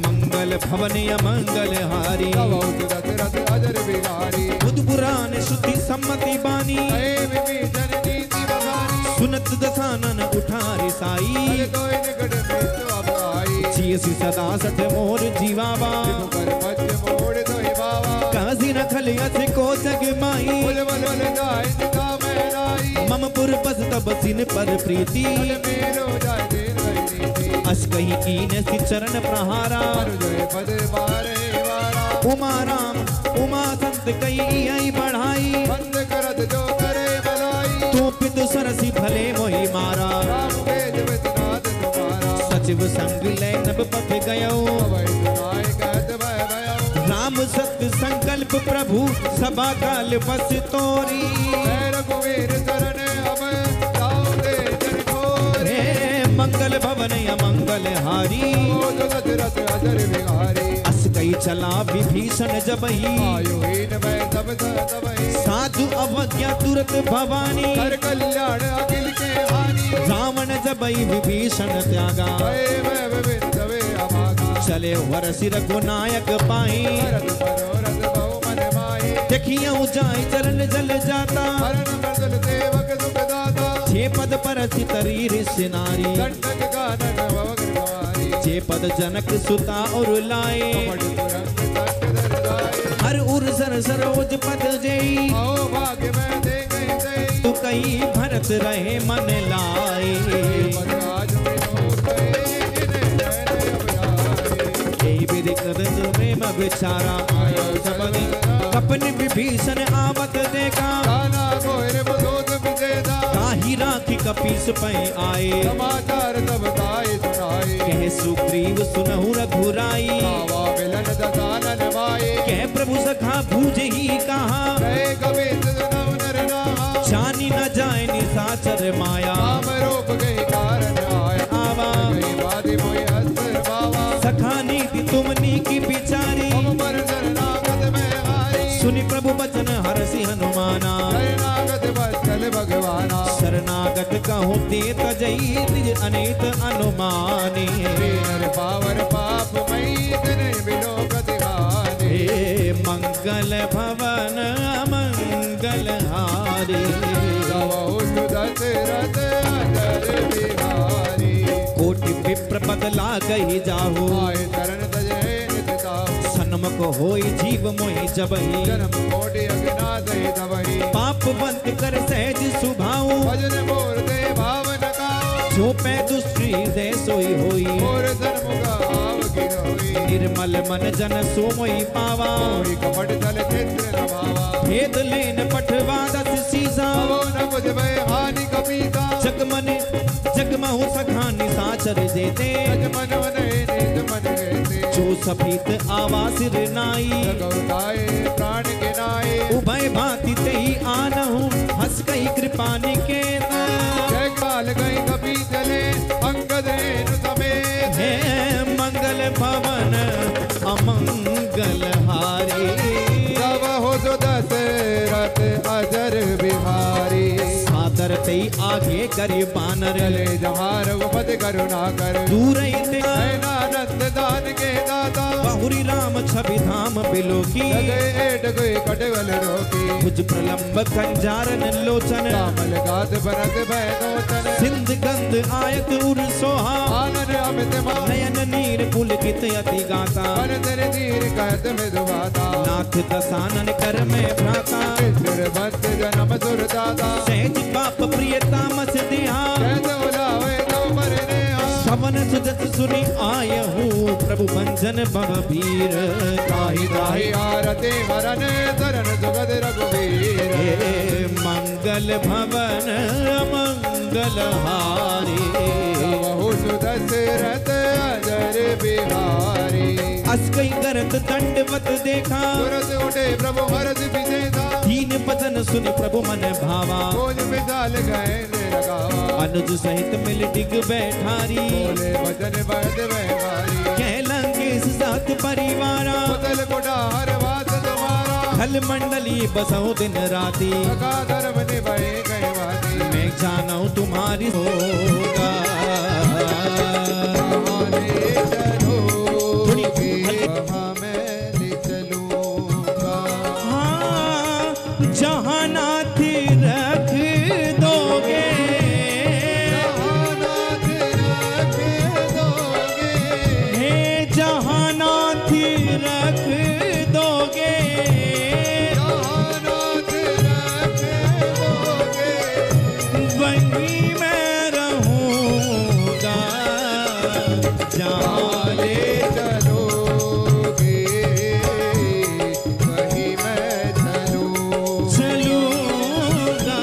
मंगल भवन अमंगल हारी, अवोक्त दशरथ अजर बिहारी, बुध पुराण श्रुति सम्मति बानी, हे विभीषण नीति बखानी, सुनत दसानन उठारी साई, अरे कोई निकट में तो अब आई, जियसि सदा सठ मोर जीवावा, पर मध्य मोड़ तो ही बावा, काजी न खलियस को जग माई, बुल बुल बुल गाय निका महराई, मम पुर बस तब सिन पर प्रीति, अरे मेरो जाय दिन गई नीति, अस कही कीन सि चरण प्रहारा, पर जोए पद बारे वारा, उमा राम उमा संत कई आई बढ़ाई, बंद करत जो करे भलाई, तू पितु सरसी भले मोहि मारा, राम के जब नाथ तुम्हारा, सचिव संग ले नभ पथ गयो, अवै सुनाय कहत भय भयो, राम सत्य संकल्प प्रभु सभा काल बस तोरी, है रघुवीर शरण अब ताऊ दे जन खोरे, हे मंगल भवन अमंगल हारी, ओ जो दशरथ अजर बिहारी, अस कई चला विभीषण जबहि, आयुहीन मैं तब तबहि, साधु अवज्ञा तुरत भवानी, कर कल्याण अखिल के हानि, रावण जबहि विभीषण त्यागा, भय मैं विभिन्न तवे अभागा, चले वर सिर गुनायक पाई, भरत मनोरथ बहु मन माही, देखियो जाय चरण जल जाता, हरण मर्दन सेवक सुखदाता, छे पद पर तरी ऋषि नारी, दंडक कानन भव कृपारी, छे पद जनक सुता और लाए, कपट तुरंग तट दरदाई, हर उर सर सरोज पद जेई, आओ भाग्य में दे गई सही, तू कहीं भरत रहे मन लाए, पद आज विनोद गए, इन्हें नयन अब जाए, यही विधि कदम में मैं विचारा, आयो सबनि कपन विभीषण आवत देखा, काना कोयर बसोत विजेता, ताहि राखी कपीस पै आए, समाचार तब गाय सुनाए, कह सुग्रीव सुनहु रघुराई, आवा मिलन दसानन माए, कह प्रभु सखा भूज ही कहा, गए कबीर नव नर नाहा, जानी न जाए निशाचर माया, राम रूप गई कारण आया, आवा गई बादी मोहि अस्त्र बावा, सखा नीति तुमनी की बिचारी, हम पर शरणागत में हारी, सुनि प्रभु बचन हरसि हनुमाना, शरणागत बत्सल भगवाना, शरणागत कहूँ ते तजई निज अनेत अनुमानी, वीर पावर पाप मंगल भवन अमंगल हारी। गवहु दशरथ अजर बिहारी। कोटि विप्र बदला गई जाहु, आए शरण तजे नित ताहु। सन्मुख होई जीव मोहि जबहि, जन्म कोटि अज्ञात ही तबहि। पाप बंद कर सहज सुभाऊ, भजन मोर दे भावन का। जो पै दुष्टि दे सोई होई, मोर सन्मुख आव की होई। निर्मल मन जन सो मोहि पावा, कोई कपट तल चित्र न भावा। भेद लेन पठवा दस सीसा, भवो न बुझ भय हानि कपीता। जगमहु सखानि साचर जेते, सज मन वने निज मन गेते। जो सफीत आवा सिर नाई, गौताए प्राण के नाए। उभय भांति तेहि आनहु, हस कही कृपा निकेत। जय काल गई कपी चले अंगद रेणु समेत। हे मंगल भवन अमंगल हारी। गवहु दशरथ अजर बिहारी। सादर तेहि आगे करि बानर, चले जहाँ रघुपति करुणा कर। दूर नंद दान के दाता। बहुरी राम छवि धाम बिलोकी, लगे एट कोई कटवल रोकी। भुज प्रलंब कंजारन लोचन, कामल गात बनत भय नोचन। सिंध गंध आयत उर सोहा, आनन अमित मान। नयन नीर पुलकित अति गाता। मन तेरे तीर कहत मृदुवाता। नाथ दसानन कर में भ्राता, सुर बंद जन्म सुर दाता। सहज पाप प्रियता मस दिया, कहत उलावे तो मरने आ। श्रवण सुजत सुनि आयहु, प्रभु भंजन भव भीर। ताहि ताहि आरती वरन शरण सुगत रघुवीर। हे मंगल भवन मंगल हारी। गवहु दशरथ अजर बिहारी। अस कई करत दंडवत देखा, तुरत उठे प्रभु हरष विजेता। दीन बदन सुनि प्रभु मन भावा, खोज मिसाल गए लगावा। अनुज सहित मिल डिग बैठारी। बोले वचन बद व्यवहारी। कह लंकेश साथ परिवारा, बदल कोटा हर बात तुम्हारा। खल मंडली बसहु दिन राती, सका धर्म निभाए गए वादी। मैं जानू तुम्हारी होगा। ले चलो थोड़ी वहाँ मैं ले चलूंगा। हाँ, जहाँ नाथ रख दोगे, जहाँ नाथ रख दोगे। हे जहाँ नाथ रख दोगे, जहाँ नाथ रख दोगे। वहीं मैं रहूँगा। जहाँ ले चलोगे वहीं मैं चलूँ। चलूँगा,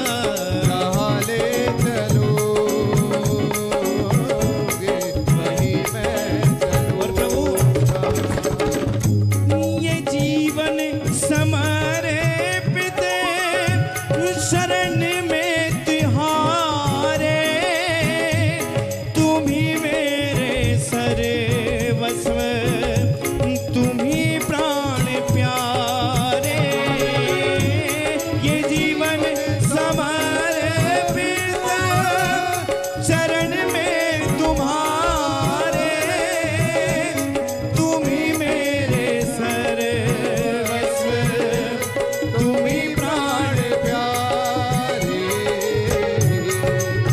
जहाँ ले चलोगे वहीं मैं और प्रभु ये जीवन समर्पित शरण में तिहारे, तुम ही मेरे सर्वस्व, तुम ही प्राण प्यारे। ये जीवन समर्पित चरण में तुम्हारे, तुम ही मेरे सर्वस्व, तुम ही प्राण प्यारे।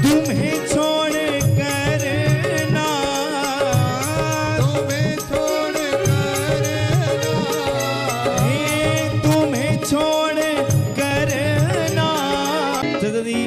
तुम्हें छोड़ कर ना, तुम्हें छोड़ कर हे तुम्हें छोड़ कर ना। जदि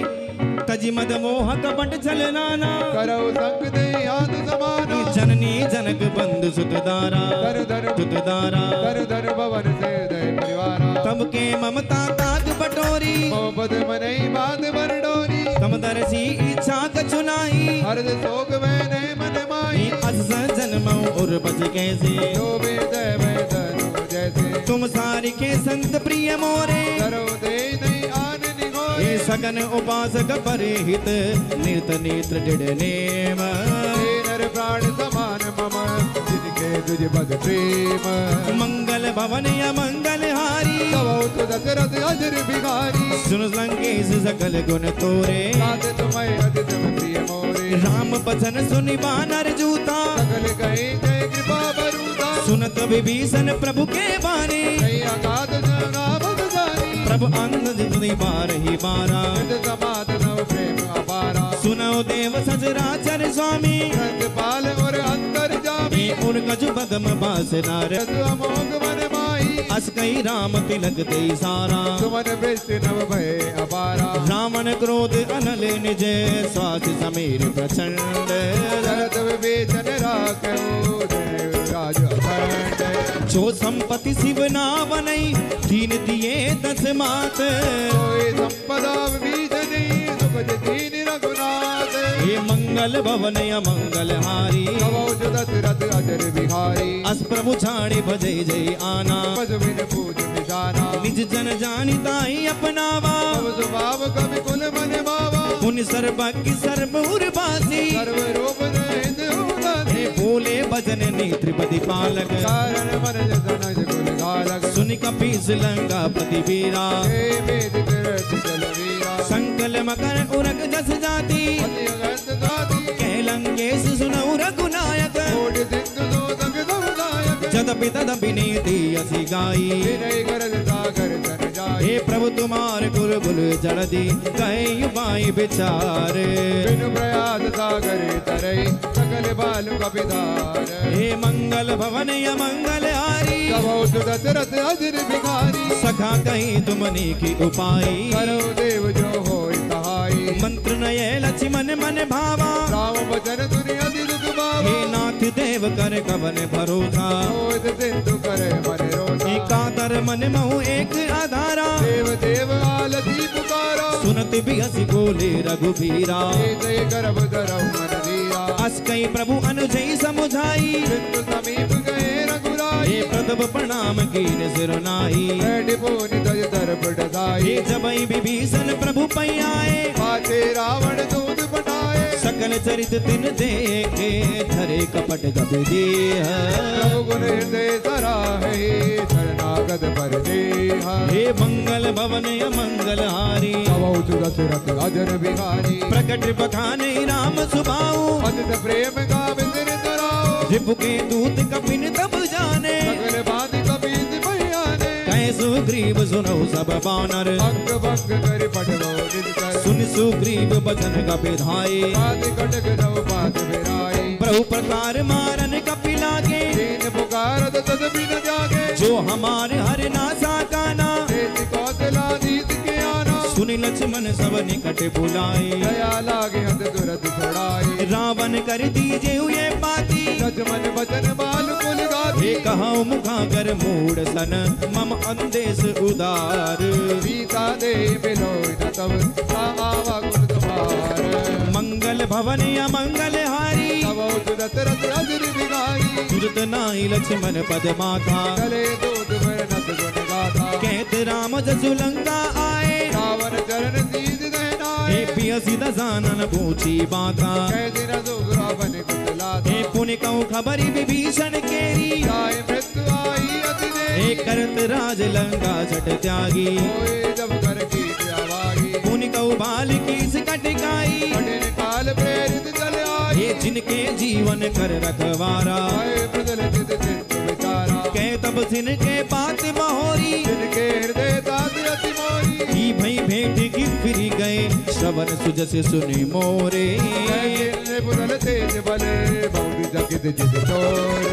तजि मद मोह कपट छलनाना, करो संग दे याद समाना। जननी जनक बंधु सुतदारा, धर धर सुतदारा। धर धर भवन से दय परिवारा। तब के ममता ताग बटोरी, मोहब्बत मनई बात बरडोरी। तम दरसी इच्छा कछुनाई, हरद शोक मैंने मन माई। अस जन्म उर बज कैसे, जो बेदय वैदनु जैसे। तुम सारी के संत प्रिय मोरे। करो दे नहीं आन निगोरे। हे सगन उपासक परहित, नित नेत्र दृढ़ नेम। हे नर प्राण समान मम, जिनके तुझ पद प्रेम। मंगल भवन अमंगल हारी, गवहु दशरथ अजर बिहारी। सुन लंकेश सकल गुण तोरे। साथ तुम्हें अति तुम प्रिय मोरे। राम बचन सुनि बानर जूता, सकल कहीं जय कृपा बरूदा। सुनत विभीषण प्रभु के बानी। कहीं अगाध नाम जानी प्रभु अंगद तुझी बार ही बारा निज समात नव प्रेम अपारा सुनो देव सचराचर स्वामी पाल और अंतर जामी उन कजु बदम बास नार अमोघ मन माही अस कई राम तिलक ते सारा सुमन वृष्टि नव भय अपारा रावण क्रोध अनल निज स्वाति समीर प्रचंड शरद विवेचन राखो राज अखंड जो संपत्ति शिव ना बनई दीन दिए दस मात कोई संपदा विभीषणी सुखद दीन रघुनाथ हे मंगल भवन अमंगल हारी कवच दशरथ अजर बिहारी अस प्रभु छाड़े भजै जय आना पशुविन पूज निशाना निज जन जानिताई अपनावा तव स्वभाव कवि कुल मन भावा पुन सर्वज्ञ सर्वउर बासी सर्व रूप रहित उदासी हे बोले भजन नेत्रिपति पालक कारण मन जन कुल गालक सुन कपीस लंका पति वीरा हे वेद तीरथ जल वीरा संकल मकर उरग जस जाति अति अगंत गाती कहलंगेश सुनौ रघुनायक कोटि सिंधु सोतक समुदायक जदपि तदपि नीति असि गाई विनय करल सागर जन जाय हे प्रभु तुम्हार गुरुकुल जड़दी कहे युवाई विचार बिनु प्रयास सागर तरई सकल बालु कपिधार हे मंगल भवन अमंगल हारी कबहुत दशरथ अजर भिखारी सखा कहीं तुमने की उपाई करो देव जो होय सहाई मंत्र नय लक्ष्मण मन भावा राम वचन सुनि अति दुख हे पावा नाथ देव कर कवन भरोसा होत सिंधु करे मन रोसा एकातर मन महु एक आधारा देव देव आलती पुकारा सुनत भी हसी बोले रघुबीरा हे जय गर्भ धरौ मन धीरा अस कई प्रभु अनुजय समुझाई सिंधु समीप गए रघुराई हे प्रथम प्रणाम कीन सिरनाई बैठ पोनि तज दर्प डसाई हे जबई विभीषण प्रभु पै आए पाछे रावण दूध बनाए सकल चरित तिन देखे धरे कपट गद देह प्रभु गुण हृदय सराहे शरणागत पर देहा हे मंगल भवन अमंगल हारी कबहुत दशरथ अजर बिहारी प्रकट बखाने राम सुभाऊ अतित प्रेम का बिंदर तराओ रिपु के दूत कपिन तब जाने सकल बात कबीर भैयाने कहे सुग्रीव सुनो सब बानर अंग भंग कर पटवो निज कर सुन सुग्रीव बचन कपिधाए बात कटक नव बात बिराई प्रभु प्रकार मारन कपि लागे दीन पुकारत तद बिन जागे जो हमारे हर नासा काना देश कौशला जीत के आना सुनि लक्ष्मण सब निकट बुलाए दया लागे हद दुरत छुड़ाई रावण कर दीजे हुए पाती लक्ष्मण बचन बाल कुल गाती हे कहाऊ मुखा कर मूड सन मम अंदेश उदार सीता दे बिलोय न तब आवा गुण तुम्हार मंगल भवन अमंगल हारी कबहुत दशरथ अजर बिहारी तुरत नाई लक्ष्मण पद माथा चले दूध भर नत गुण गाथा कहत राम जसु लंका आए रावण चरण सीध हे दहनाए पियसी दसानन पूछी बाता कैसे न सुग्रा बन कुतलाता हे पुनि कहूँ खबरी विभीषण केरी जाय मृत्यु आई अति हे करत राज लंका छट त्यागी होए जब कर की आवागी पुनि कहूँ बाल की कटकाई कठिन काल प्रेरित चले आई हे जिनके जीवन कर रखवारा आए प्रजल चित चित्त विचारा कह तब सिन के बात बहोरी जिनके हृदय दास अति मोरी ही भई भेंट की फिर गए श्रवण सुजस सुनि मोरे कैसे पुरल तेज बल बहु जगित जित चोर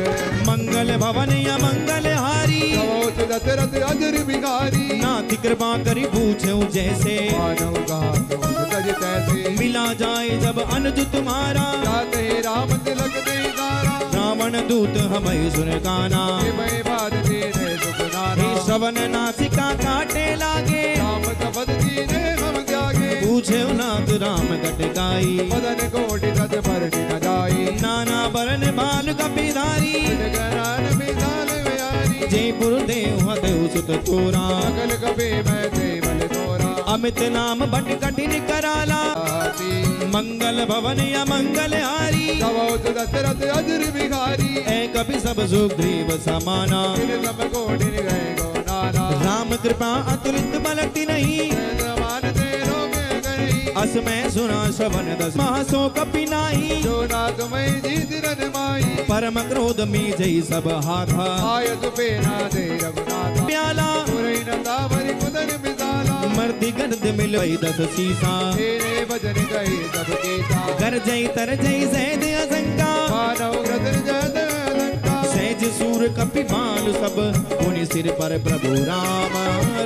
मंगल भवन अमंगल हारी कबहुत दशरथ अजर बिहारी नाथ कृपा करी पूछे जैसे मानव गात तज तैसे मिला जाए जब अनुज तुम्हारा जाते ही राम तिलक दे दारा रावण दूत हमें सुन गाना हे मैं बात दीने सुख हे नाना श्रवण नासिका काटे लागे राम तपद दीने हम जागे पूछे नाथ राम गटकाई मदन कोटि तज पर न जाई नाना बरन बाल कपिधारी जगरान मिसाल व्यारी जयपुर देव हदेव सुत तोरा सकल कबे मैं ते बल तोरा अमित नाम बट कठिन कराला आती मंगल भवन अमंगल हारी कबहुत दशरथ अजर बिहारी ऐ कपि सब सुग्रीव समाना फिर सब कोटि गए गो नाना राम कृपा अतुलित बलति नहीं समान ते रोगे गई अस मैं सुना श्रवण दस महासो कपि नाही जो नाथ मैं जीत रन माई परम क्रोध मी जई सब हाथा आय सुपे ना दे रघुनाथ प्याला पुरई न तावरी कुदन मिसाला मर्दी गर्द मिलई दस सीसा तेरे भजन गए सब केसा कर जई तर जई जैद असंका मानव ग्रदन जद अलंका सहज सूर कपि बाल सब पुनि सिर पर प्रभु राम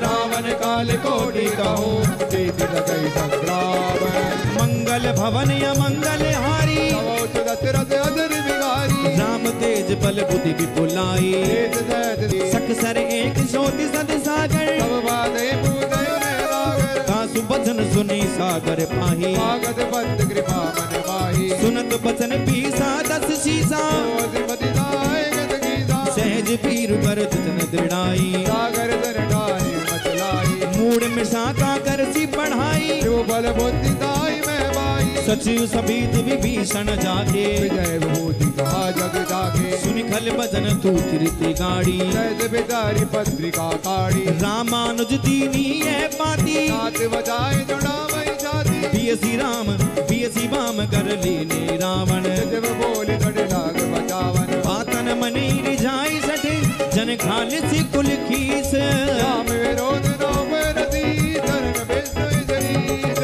रावण काल कोटि कहो जीत गई संग्राम मंगल भवन या मंगल हारी अवोच दशरथ अदर बिहारी राम तेज बल बुद्धि विपुलाई तेज जयत दी सख सर एक ज्योति सद सागर सब बाधे पूजय रागर कासु बचन सुनी सागर पाही स्वागत बंद कृपा मन माही सुनत बचन पीसा दस शीसा श्रीमती दाय गत गीता सहज पीर कर जन दृढ़ाई सागर दर डाली मचलाई मूड में साका कर सी पढ़ाई जो बल बुद्धि दाई मैं बाई सचिव सभीत विभीषण जाके विजय विभूति कहा जग जाके सुनि खल भजन तू कीर्ति गाड़ी सहज बिचारी पत्रिका काढ़ी रामानुज दीनी है पाती नाथ बजाए जुड़ा मई जाती पियसी राम पियसी वाम कर लेने रावण जब बोले कड़े लाग बचावन पातन मनी रिझाई सठे जन खालिसी कुल खीस राम विरोध नौ रती धर्म विष्णु जरीज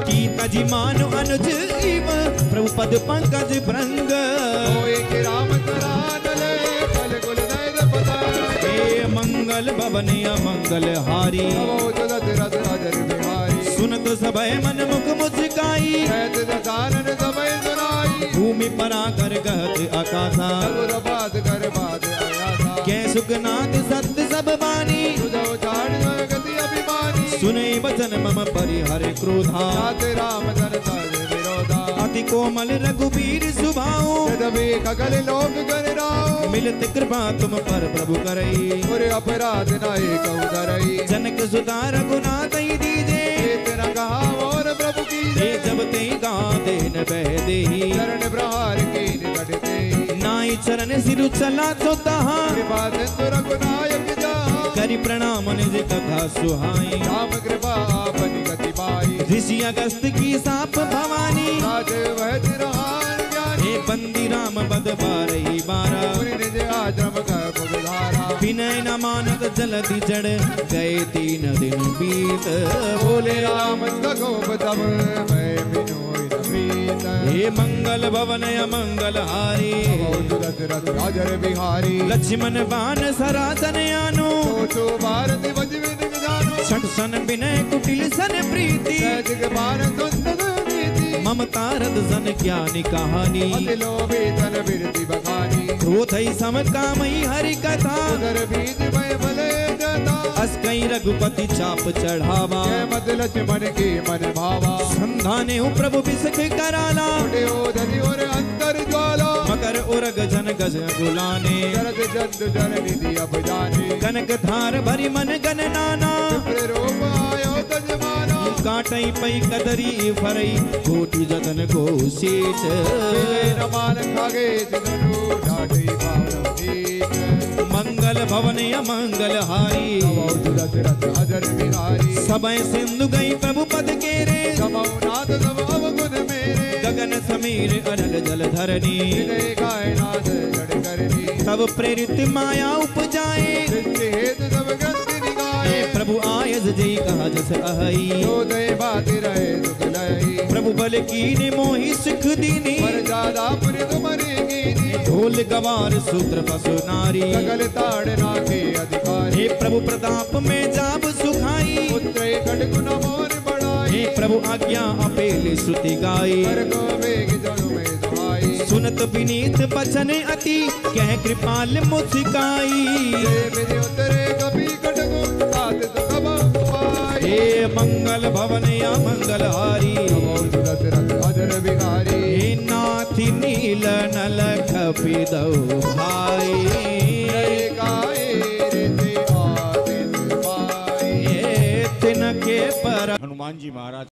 की तजी मानो अनुज इव प्रभु पद पंकज भृंग कोई के राम करानले कल कुल नैद पताए हे मंगल भवन मंगल हारी अवोच दशरथ अजर बिहारी सुनत सभय मन मुख मुस्काई सहज दसानन सबय सुनाई भूमि परा कर कहत आकाशा रघुर बात कर बात आया था कै सुखनाथ सत्य सब बानी सुधव चाड़ गति अभिमानी सुने वचन मम परिहर क्रोधा नाथ राम धन तज विरोधा अति कोमल रघुबीर सुभाओ यदि खगल लोक कर राव मिलत कृपा तुम पर प्रभु करई पुर अपराध नाये कहु धरई जनक सुता रघुनाथ ही दीजे तेरा कहा और प्रभु की हे जब ते गा देन बह देही चरण प्रहार की निकटते नाई चरण सिरु चला तो तहा कृपा सिंधु रघुनायक जहाँ करि प्रणाम निज कथा सुहाई राम कृपा आपनी गति पाई ऋषि अगस्त की साप भवानी राज वह तिरहार ज्ञानी हे बंदी राम बद बारही बारा मुनि निज आश्रम कर पुगधारा विनय न मानत जलधि जड़ गए 3 दिन बीत बोले राम सगोप तब मैं बिनोई न प्रीत हे मंगल भवन मंगल हारी अवोच दशरथ अजर बिहारी लक्ष्मण बाण सरासन आनो सोचो भारत वज विन जानो छठ सन विनय कुटिल सन प्रीति सहज के पार सुंदर नीति ममता रद सन ज्ञानी कहानी अति लोभी तन बिरति बखानी क्रोध सम कामई हरि कथा उदर बीज भय भले जता अस कई रघुपति चाप चढ़ावा जय मत लक्ष्मण के मन भावा संधाने प्रभु बिसख कराला उठे ओधति और अंतर ज्वाला मकर उरग जन गज गुलाने शरद जंतु जन निधि अब जाने कनक धार भरी मन गन नाना विप्र रूप आयो तजमाना काटई पई कदरी फरई कोटि जतन को शीच मिले रमान खागे जिनु ढाढी भावना नीत मंगल भवन मंगल हारी अवोच दशरथ अजर बिहारी सबय सिंधु गई प्रभु पद केरे समौ नाथ सब अवगुण मेरे गगन समीर अनल जल धरनी विनय गाय नाथ जड़ करनी तब प्रेरित माया उपजाए सृष्टि हेतु सब ग्रंथि निगाए प्रभु आयस जई कहा जस अहई जो दय बात रहे दुख लई प्रभु बल कीने मोहि सुख दीनी पर ज्यादा पुरि तुम्हारी कीनी ढोल गवार सूत्र पशु नारी सकल ताड़ नाके अधिकारी हे प्रभु प्रताप में जाब सुखाई पुत्र कट गुण मोर बढ़ाई हे प्रभु आज्ञा अपेले श्रुति गाई कर को वेग जनु में सुहाई सुनत विनीत बचन अति कह कृपाल मुस्काई जय विधि उतरे कभी कट गो सात सुखम पाई हे मंगल भवन मंगल हारी अवोच दशरथ अजर बिहारी हे नाथि नील नल कपिदौ भाई जय गाए ऋषि आदित पाई हे तिनके पर हनुमान जी महाराज